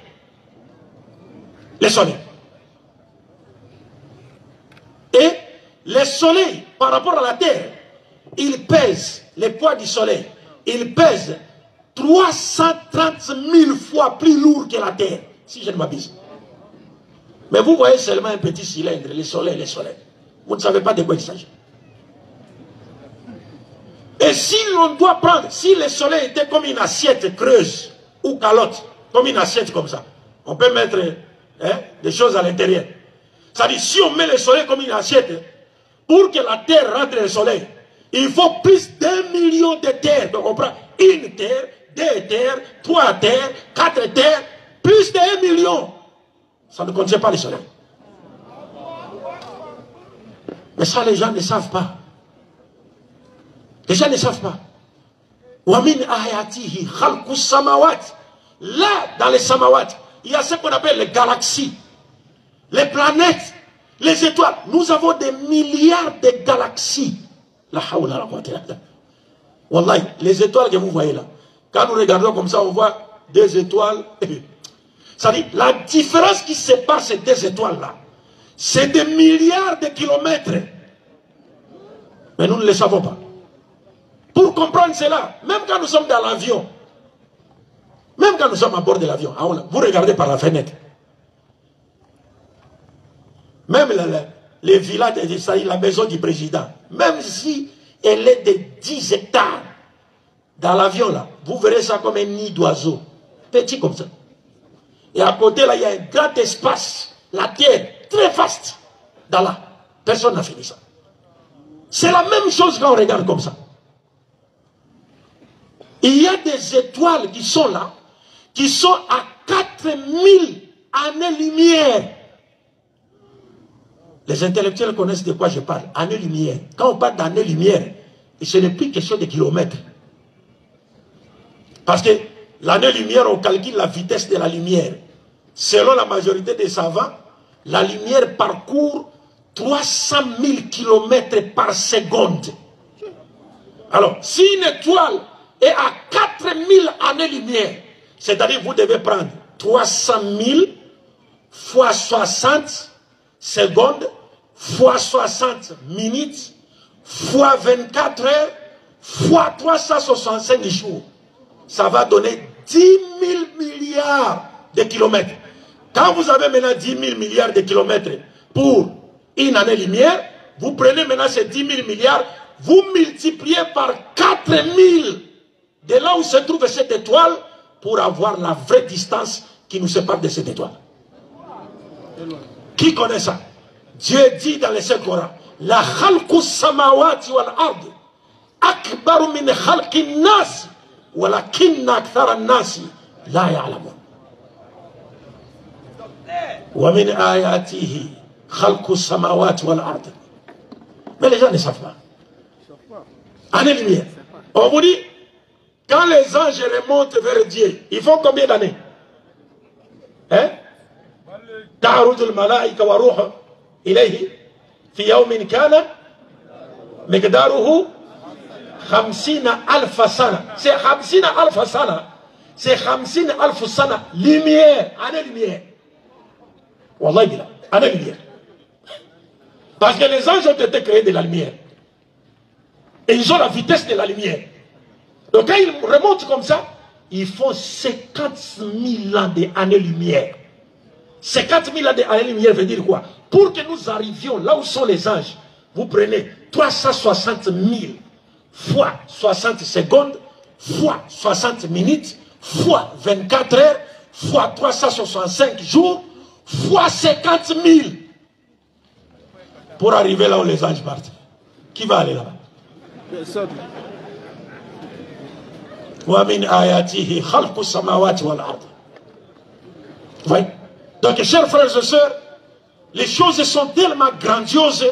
Le soleil. Et le soleil, par rapport à la terre, il pèse, le poids du soleil, il pèse 330 000 fois plus lourd que la terre, si je ne m'abuse. Mais vous voyez seulement un petit cylindre, le soleil. Vous ne savez pas de quoi il s'agit. Et si l'on doit prendre, si le soleil était comme une assiette creuse ou calotte, comme une assiette comme ça, on peut mettre des choses à l'intérieur. C'est-à-dire, si on met le soleil comme une assiette, pour que la terre rentre dans le soleil, il faut plus d'1 million de terres. Donc on prend une terre, 2 terres, 3 terres, 4 terres, plus d'1 million. Ça ne contient pas le soleil. Mais ça, les gens ne savent pas. Les gens ne savent pas. Là, dans les samawat, il y a ce qu'on appelle les galaxies, les planètes, les étoiles. Nous avons des milliards de galaxies. La hawla la quwwata illa billah. Wallahi, les étoiles que vous voyez là, quand nous regardons comme ça, on voit des étoiles. Ça dit, la différence qui sépare ces 2 étoiles-là, c'est des milliards de kilomètres. Mais nous ne le savons pas. Pour comprendre cela, même quand nous sommes dans l'avion, même quand nous sommes à bord de l'avion, vous regardez par la fenêtre. Même les villas, la maison du président, même si elle est de 10 hectares, dans l'avion là, vous verrez ça comme un nid d'oiseau, petit comme ça. Et à côté là, il y a un grand espace, la terre, très vaste, dans là. Personne n'a fini ça. C'est la même chose quand on regarde comme ça. Il y a des étoiles qui sont là, qui sont à 4000 années-lumière. Les intellectuels connaissent de quoi je parle. Années-lumière. Quand on parle d'années-lumière, ce n'est plus question de kilomètres. Parce que l'année-lumière, on calcule la vitesse de la lumière. Selon la majorité des savants, la lumière parcourt 300 000 km par seconde. Alors, si une étoile est à 4000 années-lumière, c'est-à-dire vous devez prendre 300 000 fois 60 secondes, fois 60 minutes, fois 24 heures, fois 365 jours. Ça va donner 10 000 milliards de kilomètres. Quand vous avez maintenant 10 000 milliards de kilomètres pour une année-lumière, vous prenez maintenant ces 10 000 milliards, vous multipliez par 4 000 de là où se trouve cette étoile pour avoir la vraie distance qui nous sépare de cette étoile. Qui connaît ça? Dieu dit dans le Saint-Coran, la khalqu samawati wal ard akbaru min khalqi nas walakinna akthara an-nas la ya'lamun. Wa min ayatihi khalqu samawati wal ard. Mais les gens ne savent pas. Année-lumière. On vous dit, quand les anges remontent vers Dieu, ils font combien d'années? Hein? تعرج الملائكة وروح إليه في يوم كان مقداره 50,000 سنة. C'est 50,000 سنة. C'est 50,000 سنة lumière, année lumière. Wallah, il a la lumière. Parce que les anges ont été créés de la lumière. Et ils ont la vitesse de la lumière. Donc quand ils remontent comme ça, ils font 50 000 ans d'années-lumière. 50 000 ans d'années-lumière veut dire quoi? Pour que nous arrivions là où sont les anges, vous prenez 360 000 fois 60 secondes, fois 60 minutes, fois 24 heures, fois 365 jours, fois 50 000. Pour arriver là où les anges partent. Qui va aller là-bas? Personne. Donc, chers frères et sœurs, les choses sont tellement grandioses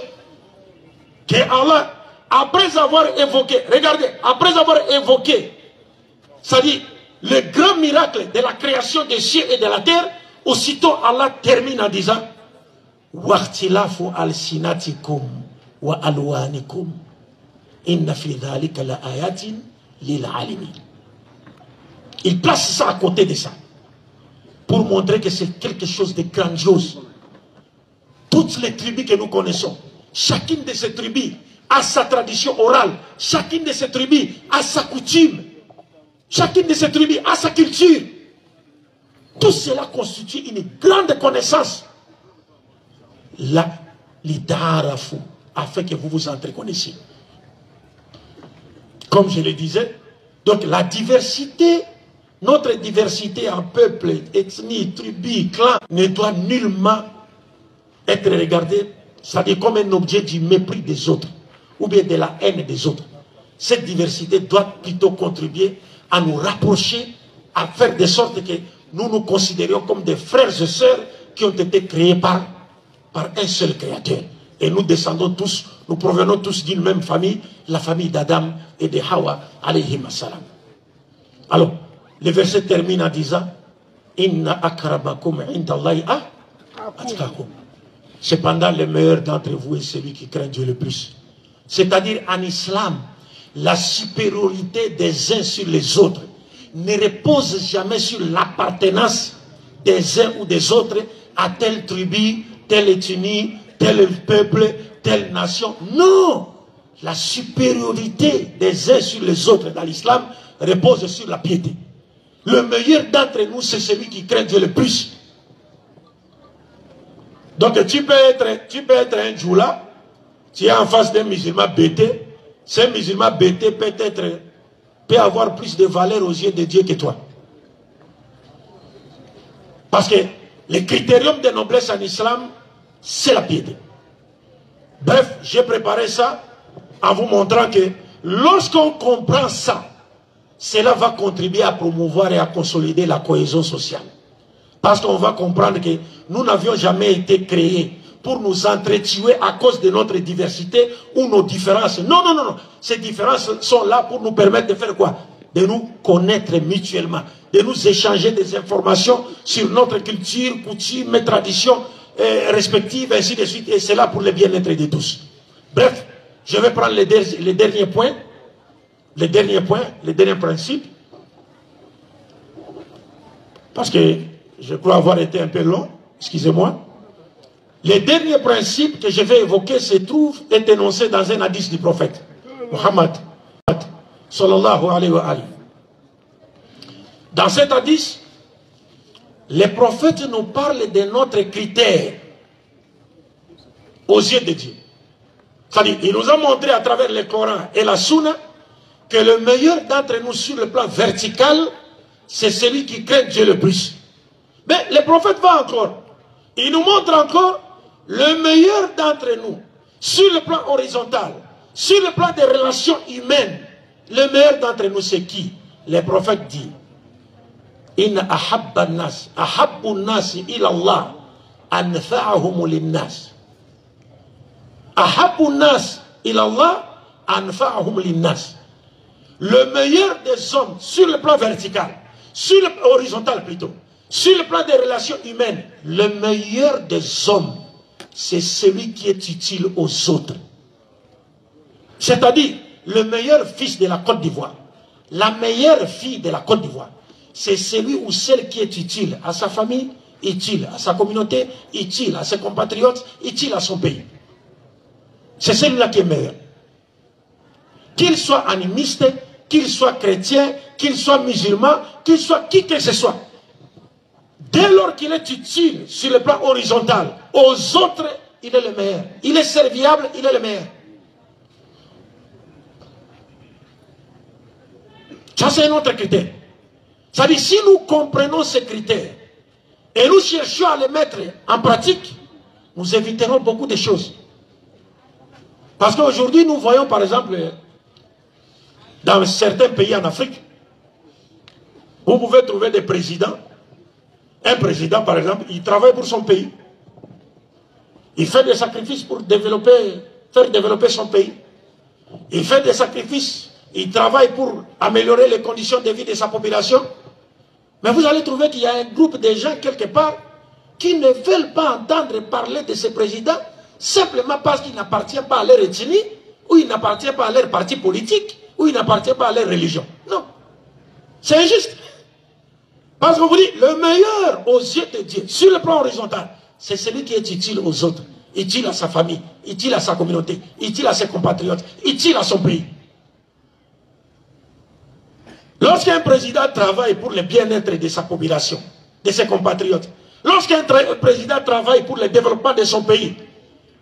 que Allah, après avoir évoqué, regardez, après avoir évoqué, c'est-à-dire le grand miracle de la création des cieux et de la terre, aussitôt Allah termine en disant وَاخْتِلَافُ أَلْسِنَتِكُمْ وَأَلْوَانِكُمْ إِنَّ فِي ذَلِكَ لَآيَاتٍ لِلْعَالِمِينَ. Il place ça à côté de ça pour montrer que c'est quelque chose de grandiose. Toutes les tribus que nous connaissons, chacune de ces tribus a sa tradition orale, chacune de ces tribus a sa coutume, chacune de ces tribus a sa culture. Tout cela constitue une grande connaissance. Là, l'idarafu, afin que vous vous entreconnaissiez. Comme je le disais, donc la diversité, notre diversité en peuple, ethnie, tribu, clan, ne doit nullement être regardée, c'est-à-dire comme un objet du mépris des autres, ou bien de la haine des autres. Cette diversité doit plutôt contribuer à nous rapprocher, à faire de sorte que nous nous considérions comme des frères et sœurs qui ont été créés par un seul créateur. Et nous descendons tous, nous provenons tous d'une même famille, la famille d'Adam et de Hawa, alayhim assalam. Alors, le verset termine en disant Inna akramakum indallahi atqakum. Cependant, le meilleur d'entre vous est celui qui craint Dieu le plus. C'est-à-dire, en islam, la supériorité des uns sur les autres ne repose jamais sur l'appartenance des uns ou des autres à telle tribu, telle ethnie, tel peuple, telle nation. Non! La supériorité des uns sur les autres dans l'islam repose sur la piété. Le meilleur d'entre nous, c'est celui qui craint Dieu le plus. Donc tu peux être un djoula, tu es en face d'un musulman bêté, ce musulman bêté peut avoir plus de valeur aux yeux de Dieu que toi. Parce que le critérium de noblesse en islam, c'est la piété. Bref, j'ai préparé ça en vous montrant que lorsqu'on comprend ça, cela va contribuer à promouvoir et à consolider la cohésion sociale. Parce qu'on va comprendre que nous n'avions jamais été créés pour nous entretuer à cause de notre diversité ou nos différences. Non, non, non, non. Ces différences sont là pour nous permettre de faire quoi? De nous connaître mutuellement, de nous échanger des informations sur notre culture, coutumes et traditions respectives, ainsi de suite. Et c'est là pour le bien-être de tous. Bref, je vais prendre les derniers points, les derniers principes. Parce que je crois avoir été un peu long, excusez-moi. Les derniers principes que je vais évoquer est énoncé dans un hadith du prophète Muhammad sallallahu alayhi wa alayhi. Dans cet hadith, les prophètes nous parlent de notre critère aux yeux de Dieu. C'est-à-dire, il nous a montré à travers le Coran et la Sunna que le meilleur d'entre nous sur le plan vertical, c'est celui qui craint Dieu le plus. Mais le prophète va encore. Il nous montre encore le meilleur d'entre nous sur le plan horizontal, sur le plan des relations humaines. Le meilleur d'entre nous, c'est qui? Le prophète dit Inna ahabba nas, ahabbu nasi ila Allah, anfa'ahum linnas. Ahabbu nas ila Allah, anfa'ahum linnas. Le meilleur des hommes sur le plan vertical, sur le plan horizontal plutôt, sur le plan des relations humaines, le meilleur des hommes, c'est celui qui est utile aux autres. C'est-à-dire, le meilleur fils de la Côte d'Ivoire, la meilleure fille de la Côte d'Ivoire, c'est celui ou celle qui est utile à sa famille utile à sa communauté, utile à ses compatriotes, utile à son pays. C'est celui-là qui est meilleur. Qu'il soit animiste, qu'il soit chrétien, qu'il soit musulman, qu'il soit qui que ce soit. Dès lors qu'il est utile sur le plan horizontal aux autres, il est le meilleur. Il est serviable, il est le meilleur. Ça, c'est un autre critère. C'est-à-dire, si nous comprenons ces critères et nous cherchons à les mettre en pratique, nous éviterons beaucoup de choses. Parce qu'aujourd'hui, nous voyons par exemple, dans certains pays en Afrique, vous pouvez trouver des présidents. Un président, par exemple, il travaille pour son pays. Il fait des sacrifices pour faire développer son pays. Il fait des sacrifices, il travaille pour améliorer les conditions de vie de sa population. Mais vous allez trouver qu'il y a un groupe de gens quelque part qui ne veulent pas entendre parler de ce président simplement parce qu'il n'appartient pas à leur ethnie, ou il n'appartient pas à leur parti politique, ou il n'appartient pas à leur religion. Non. C'est injuste. Parce qu'on vous dit, le meilleur aux yeux de Dieu, sur le plan horizontal, c'est celui qui est utile aux autres, utile à sa famille, utile à sa communauté, utile à ses compatriotes, utile à son pays. Lorsqu'un président travaille pour le bien-être de sa population, de ses compatriotes, lorsqu'un président travaille pour le développement de son pays,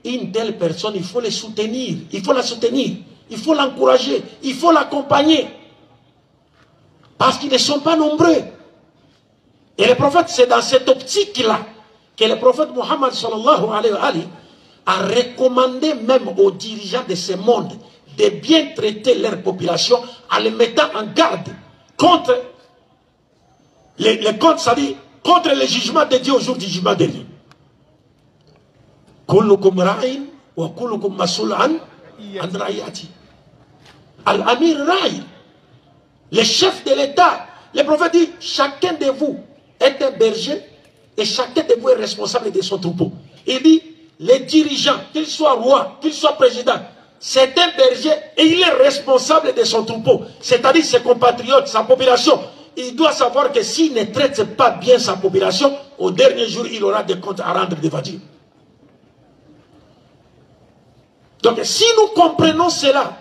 une telle personne, il faut le soutenir, il faut la soutenir, il faut l'encourager, il faut l'accompagner. Parce qu'ils ne sont pas nombreux. Et le prophète, c'est dans cette optique-là que le prophète Mohammed sallallahu alayhi wa sallam a recommandé même aux dirigeants de ce monde de bien traiter leur population en les mettant en garde contre contre le jugement de Dieu au jour du jugement de Dieu. Kullukum ra'in wa kullukum mas'ul an ra'iyati. Al-Amir Ra'i, le chef de l'État, le prophète dit, chacun de vous est un berger et chacun de vous est responsable de son troupeau. Il dit, les dirigeants, qu'il soit roi, qu'il soit président, c'est un berger et il est responsable de son troupeau. C'est-à-dire ses compatriotes, sa population. Il doit savoir que s'il ne traite pas bien sa population, au dernier jour, il aura des comptes à rendre devant Dieu. Donc, si nous comprenons cela,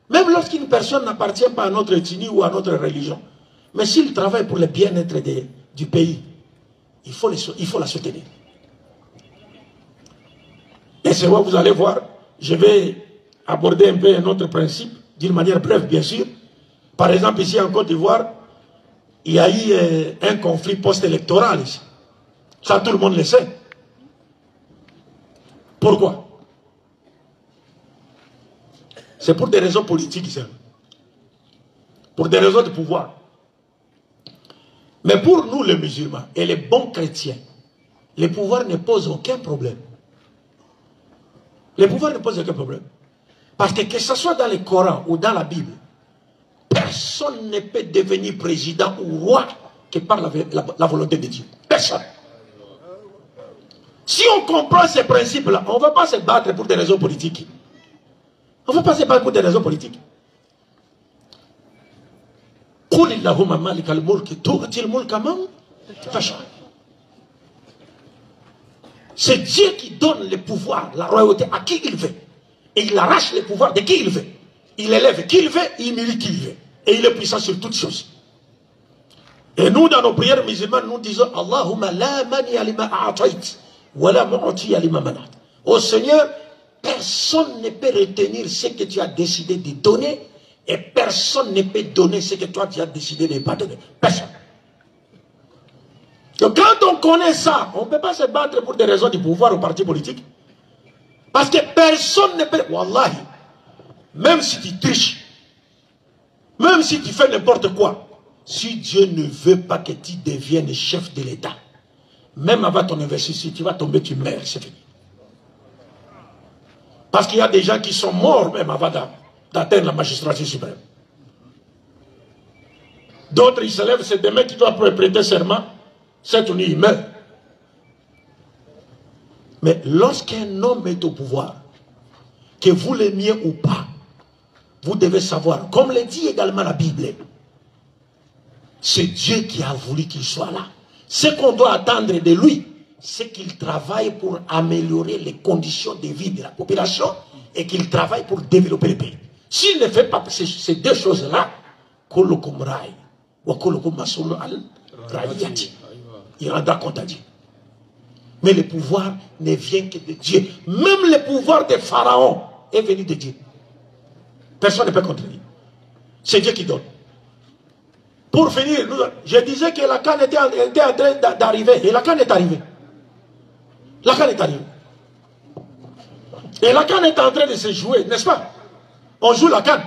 même lorsqu'une personne n'appartient pas à notre ethnie ou à notre religion, mais s'il travaille pour le bien-être du pays, il faut la soutenir. Et c'est là vous allez voir, je vais aborder un peu un autre principe, d'une manière brève bien sûr. Par exemple, ici en Côte d'Ivoire, il y a eu un conflit post-électoral ici. Ça, tout le monde le sait. Pourquoi? C'est pour des raisons politiques, ça. Pour des raisons de pouvoir. Mais pour nous, les musulmans et les bons chrétiens, le pouvoir ne pose aucun problème. Le pouvoir ne pose aucun problème. Parce que ce soit dans le Coran ou dans la Bible, personne ne peut devenir président ou roi que par la volonté de Dieu. Personne. Si on comprend ces principes-là, on ne va pas se battre pour des raisons politiques. On ne va pas se battre pour des raisons politiques. C'est Dieu qui donne le pouvoir, la royauté à qui il veut. Et il arrache le pouvoir de qui il veut. Il élève qui il veut, il mérite qui il veut. Et il est puissant sur toutes choses. Et nous, dans nos prières musulmanes, nous disons Allahumma la mani alima a'atait, wa la mu'ati alima manat. Ô Seigneur, personne ne peut retenir ce que tu as décidé de donner, et personne ne peut donner ce que toi tu as décidé de ne pas donner. Personne. Donc quand on connaît ça, on ne peut pas se battre pour des raisons du pouvoir au parti politique. Parce que personne ne peut... Wallahi, même si tu triches, même si tu fais n'importe quoi, si Dieu ne veut pas que tu deviennes chef de l'État, même avant ton investisseur, tu vas tomber, tu meurs, c'est fini. Parce qu'il y a des gens qui sont morts même avant d'atteindre la magistrature suprême. D'autres, ils se lèvent, c'est demain qui doivent prêter serment, cette nuit, il meurt. Mais lorsqu'un homme est au pouvoir, que vous l'aimiez ou pas, vous devez savoir, comme le dit également la Bible, c'est Dieu qui a voulu qu'il soit là. Ce qu'on doit attendre de lui, c'est qu'il travaille pour améliorer les conditions de vie de la population et qu'il travaille pour développer le pays. S'il ne fait pas ces deux choses-là, il rendra compte à Dieu. Mais le pouvoir ne vient que de Dieu. Même le pouvoir des pharaons est venu de Dieu. Personne ne peut contredire. C'est Dieu qui donne. Pour finir, je disais que la CAN était en train d'arriver. Et la CAN est arrivée. La CAN est arrivée. Et la CAN est en train de se jouer, n'est-ce pas? On joue la CAN.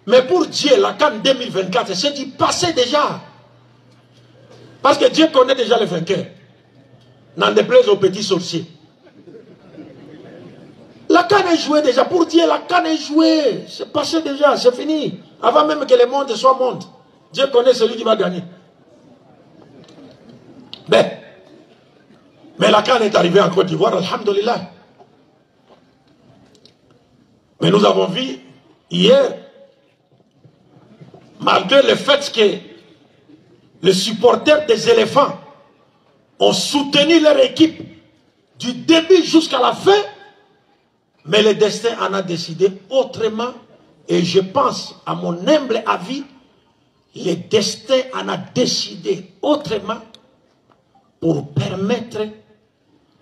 Mais pour Dieu, la CAN 2024, c'est du passé déjà. Parce que Dieu connaît déjà les vainqueurs. N'en déplaise aux petits sorciers. La CAN est jouée déjà. Pour Dieu, la CAN est jouée. C'est passé déjà, c'est fini. Avant même que le monde soit monde. Dieu connaît celui qui va gagner. Mais la CAN est arrivée en Côte d'Ivoire, alhamdulillah. Mais nous avons vu hier, malgré le fait que les supporters des éléphants ont soutenu leur équipe du début jusqu'à la fin, mais le destin en a décidé autrement. Et je pense, à mon humble avis, le destin en a décidé autrement pour permettre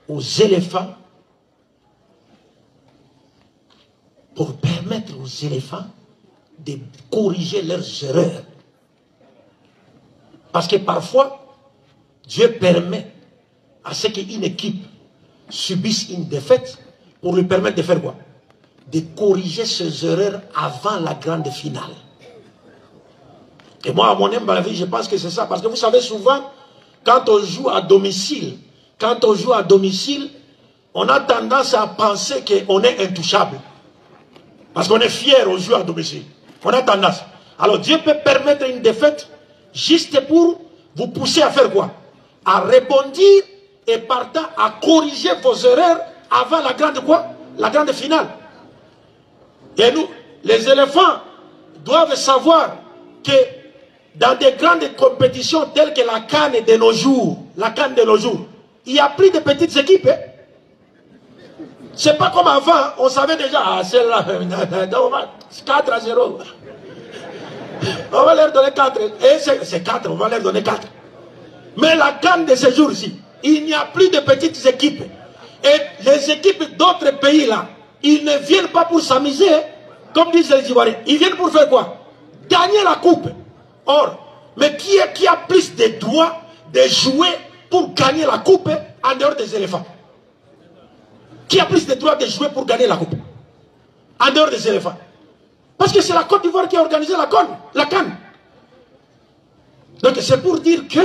aux éléphants de corriger leurs erreurs. Parce que parfois, Dieu permet à ce qu'une équipe subisse une défaite pour lui permettre de faire quoi? De corriger ses erreurs avant la grande finale. Et moi, à mon humble avis, je pense que c'est ça. Parce que vous savez, souvent, quand on joue à domicile, on a tendance à penser qu'on est intouchable. Parce qu'on est fier au jeu à domicile. On a tendance. Alors Dieu peut permettre une défaite juste pour vous pousser à faire quoi? À rebondir et partant à corriger vos erreurs avant la grande quoi? La grande finale. Et nous, les éléphants, doivent savoir que dans des grandes compétitions telles que la CAN de nos jours, il n'y a plus de petites équipes. Hein? C'est pas comme avant, on savait déjà, ah, celle-là, 4-0. On va leur donner 4. Et c'est 4, on va leur donner 4. Mais la CAN de ces jours-ci, il n'y a plus de petites équipes. Et les équipes d'autres pays là, ils ne viennent pas pour s'amuser, comme disent les Ivoiriens. Ils viennent pour faire quoi? Gagner la coupe. Or, mais qui a plus de droits de jouer pour gagner la coupe en dehors des éléphants? Qui a plus de droits de jouer pour gagner la coupe en dehors des éléphants? Parce que c'est la Côte d'Ivoire qui a organisé la CAN. Donc c'est pour dire que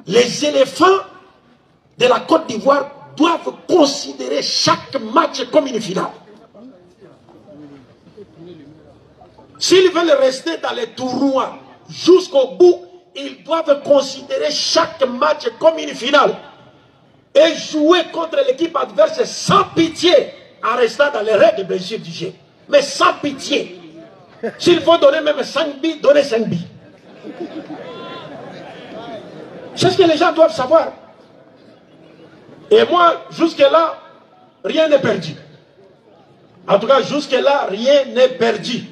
les éléphants de la Côte d'Ivoire doivent considérer chaque match comme une finale. S'ils veulent rester dans les tournois jusqu'au bout, ils doivent considérer chaque match comme une finale. Et jouer contre l'équipe adverse sans pitié, en restant dans les règles bien sûr du jeu. Mais sans pitié. S'il faut donner même 5 billes, donnez 5 billes. C'est ce que les gens doivent savoir. Et moi, jusque-là, rien n'est perdu. En tout cas, jusque-là, rien n'est perdu.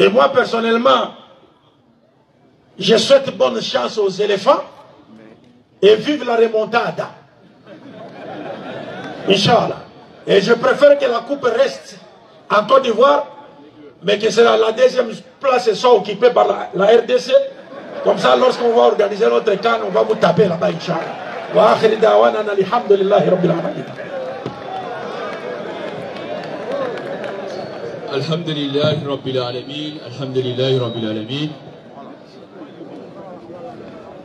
Et moi, personnellement, je souhaite bonne chance aux éléphants et vive la remontada. Inch'Allah. Et je préfère que la coupe reste en Côte d'Ivoire, mais que la deuxième place soit occupée par la RDC. Comme ça, lorsqu'on va organiser notre CAN, on va vous taper là-bas, Inch'Allah. Wa akhiri da'wana alhamdulillahi rabbil alamin. Alhamdulillahi rabbil alamin. Alhamdulillahi rabbil alamin.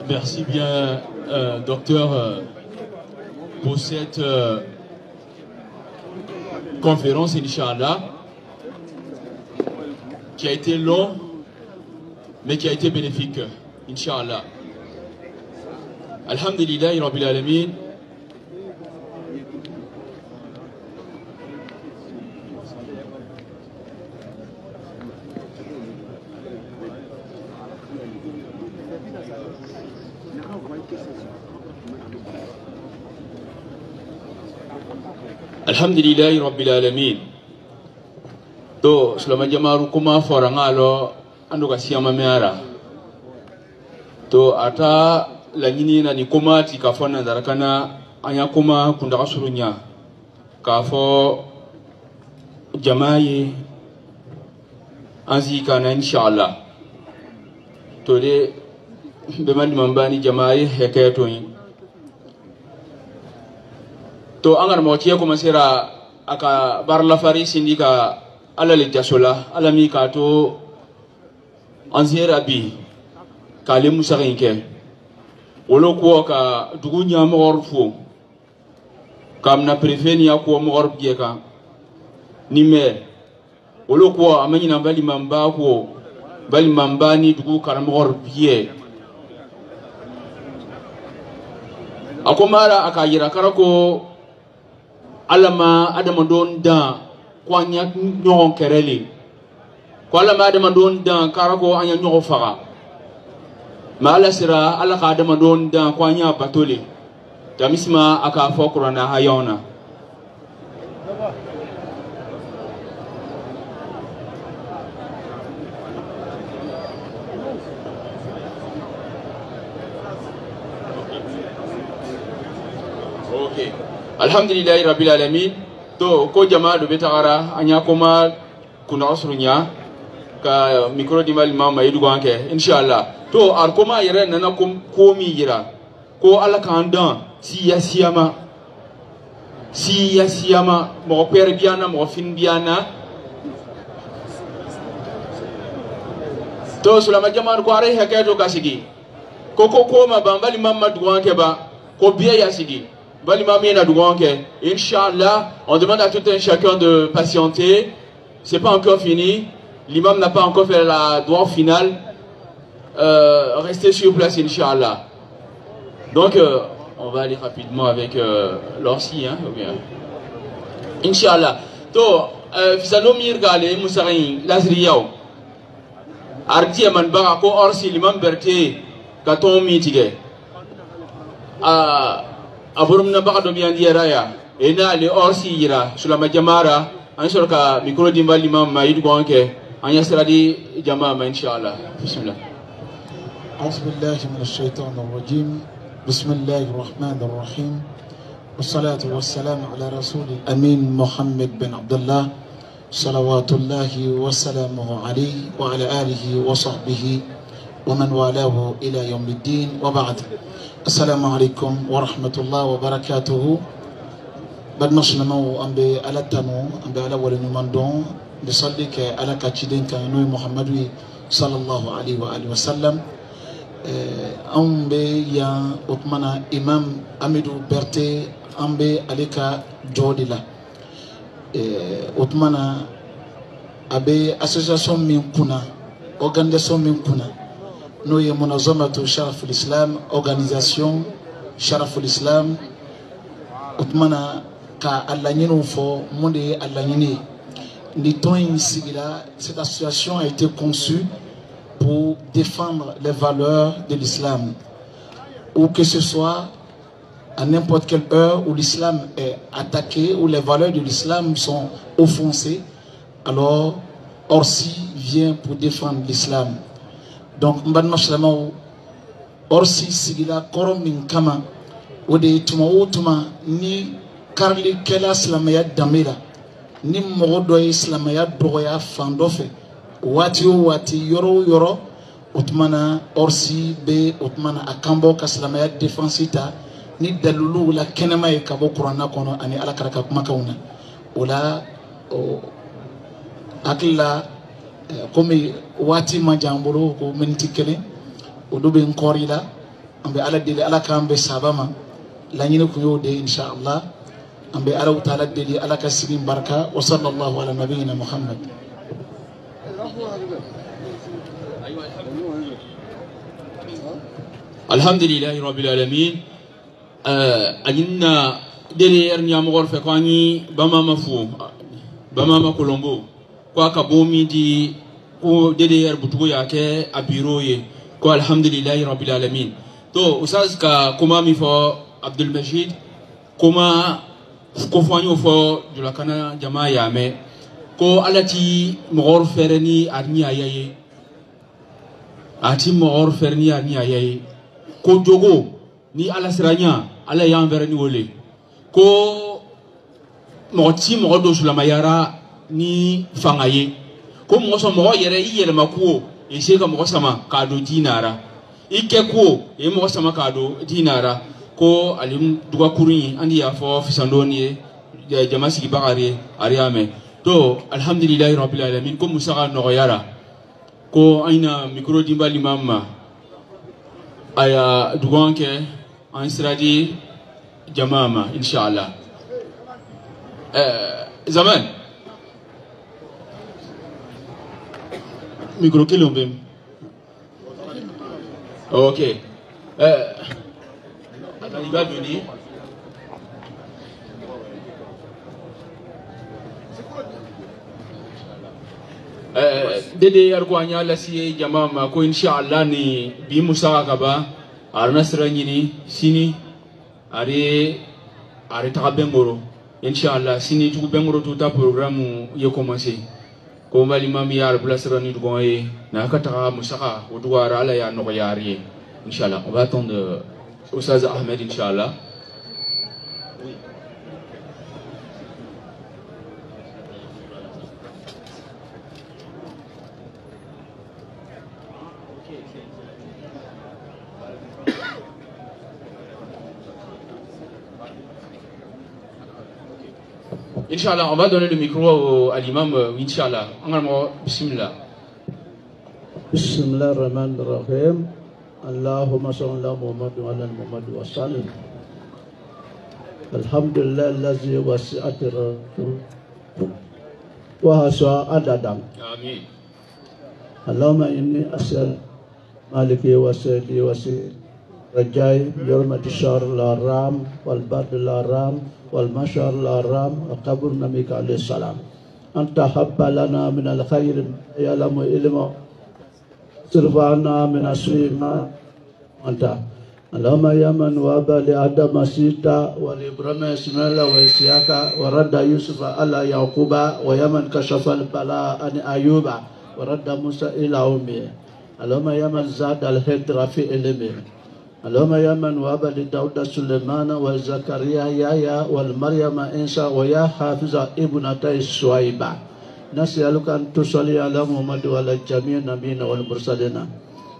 Merci bien, docteur, pour cette conférence, Inch'Allah, qui a été long, mais qui a été bénéfique, Inch'Allah. Alhamdulillahi rabbil alamin. Alhamdulillahi rabbil alamin. To selama jamaru kuma forangalo ando kasiyama meara. To ata lanyini na ni kuma tikafona darakana anya kuma kundaka surunya. Kafo jamaye anzi kana inshallah. To de bemali mambani jamaye hekayato yin. To angar motiya kuma sera aka barla fari sindika ala le jasola ala mi ka to anzera bi kale musarin ke wolo ko ka dugu nya mor fu kam na prefeni ya ko mor biye ka ni me wolo ko amani na bali mamba ni dugu kar mor biye akomara aka yira karako alama adama don da kwanya nyon kereli ko alama adama don da karako anya nyon faga ma ala sira ala ka adama don da kwanya batole tamisma aka fokurana hayona okay. Alhamdulillahi rabbil alamin. To ko jama do betagara anya koma kuna osrunya ka mikro di mal mama yidu ganke inshallah. To ar koma yere nana komi yira ko ala kandan siya siyama mo per biana mo fin biana. To sulama jama ko are hakato kasigi ko koma bambali mama du ganke ba ko biya yasigi. Inch'Allah, on demande à tout un chacun de patienter. C'est pas encore fini. L'imam n'a pas encore fait la doigt finale. Restez sur place, Inch'Allah. Donc, on va aller rapidement avec l'orsi, hein, ou bien. Inch'Allah. Donc, Fisano Mirgale, Moussarin, Lazriao. Arti Amanbara, ko orsi, l'imam Berté, Katon Mitige. Aborum na baka do biyan diaraya ena le orsi yira sulama jamara an sorka mikro dimbal imam mayid gonke an yasradi jama ma inshallah bismillah a'udhu billahi minash shaitanir rajim bismillahir rahmanir rahim wassalatu wassalamu ala rasulil amin muhammad bin abdullah salawatullahi wassalamuhu alayhi wa ala alihi wa sahbihi wa man walahu ila yawmiddin wa ba'd. السلام عليكم ورحمة الله وبركاته. بعد ما شلنا أمبي على تنو أمبي على ولي نمندون بصلي ك على كاتشيدين كانوا محمد صلى الله عليه وآله وسلم. أمبي يا أتمنى إمام أميدو برتي أمبي عليك جودلا. أتمنى أبي أسوسياسيون من كنا organisation من كنا. Nous y منظمة شرف الإسلام organisation شرف الإسلام أتمنى كاللانينو فو مودي اللانيني نيتون سيغلا. Cette association a été conçue pour défendre les valeurs de l'islam, ou que ce soit à n'importe quelle heure où l'islam est attaqué, où les valeurs de l'islam sont offensées, alors Orsi vient pour défendre l'islam. Donc mbadma shalama orsi sigila korom min kama ode tuma ni karli kela islamaya damira ni mogodo islamaya doya fandofe wati yoro utmana orsi be utmana akambo ka islamaya defensita ni dalulu la kenema e kabo qur'ana kono ani ala karaka kuma kauna ola akilla komi wati majamboro ko minti kele o do be nkori la ambe ala deli ala kambe sabama la nyine ko yode inshallah ambe ala taala deli ala ka sigi baraka wa sallallahu ala nabiyina muhammad. Alhamdulillahi rabbil alamin. Agina deli nyamor fe kwani bama Colombo kwa kabomi di ko DDR butugo yake a bureau ye ko alhamdulillahi rabbil alamin. To usaz ka kuma mi fo Abdul Majid kuma ko fanyo fo dula kana jama ya me ko alati mogor fereni arni ayaye ati mogor ferni arni ayaye ko jogo ni ala siranya ala ya vereni wole ko moti mogodo sulama yara ni fangaye ko mo so mo yere yele makuo e se ka mo sama kado dinara ike ko e mo sama kado dinara ko alim duga kuri andi ya fo fisandoni jama sigi bagare ariame to alhamdulillahi rabbil alamin ko musaga no yara ko aina micro dimbali mamma aya duganke an siradi jamama inshallah zaman micro kilombe ok il va venir. Dede yarkwanya lasi jamama ko inshallah ni bi musa gaba arna siranyini sini are takabengoro inshallah sini tu bengoro tuta programme ye commencer ko mali mami yar blasrani dugoye na kata musaka odwara ala ya no yari inshallah on va attendre Oustaz Ahmed inshallah. Inch'Allah, on va donner le micro à l'imam, Inch'Allah. Bismillah. Bismillah ar-Rahman ar-Rahim. Allahumma salli ala Muhammad wa ala Muhammad wa sallim. Alhamdulillah allazi wasi'at wa hasa adadam. Amin. Allahumma inni as'al maliki wa sayyidi wa sayyidi rajai yawmati shahr al-haram wal bard al-haram wal mashar al-haram wa qabr nabika alayhi salam. Anta habba lana min al-khair ya'lamu ilma sirfana min asrina anta. Allahumma ya man waba li Adam sita wa li Ibrahim Ismaila wa Isyaka wa radda Yusuf ala Yaquba wa ya man kashafa al-bala an Ayuba wa radda Musa ila ummi. Allahumma ya man zada al-hidra fi ilmi. Allahumma ya man waba li Dawud Sulaiman wa Zakaria Yahya wal Maryam Isa wa ya hafiza ibnatay Suwaiba. Nas'aluka an tusalli ala Muhammad wa ala jami' nabiyina wal mursalina.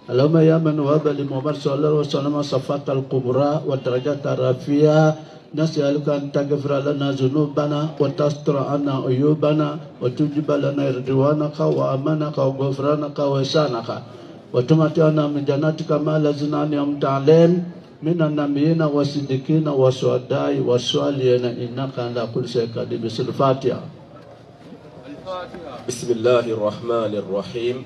Allahumma ya man wahaba li Muhammad sallallahu alaihi wasallam safat al-kubra wa darajat ar-rafi'a. Nas'aluka an taghfira lana dhunubana wa tastra anna uyubana wa tujiba lana ridwanaka wa amanaka wa ghufranaka wa ihsanaka wa tumati'ana min jannatika ma lazina an'amta alaihim minan nabiyina wa siddiqina wa shuhada'i wa salihina innaka ala kulli shay'in qadir. Fatiha. Bismillahir Rahmanir Rahim.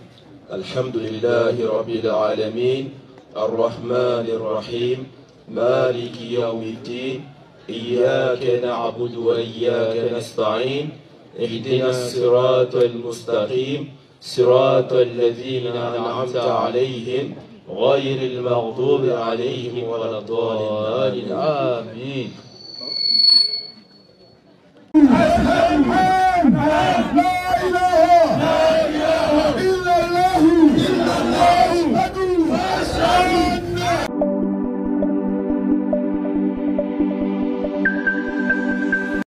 Alhamdulillahi Rabbil Alamin. Ar-Rahmanir Rahim. Maliki Yawmiddin. Iyyaka na'budu wa iyyaka nasta'in. Ihdinas siratal mustaqim. Siratal ladzina an'amta 'alaihim ghairil maghdubi 'alaihim waladdallin. Amin.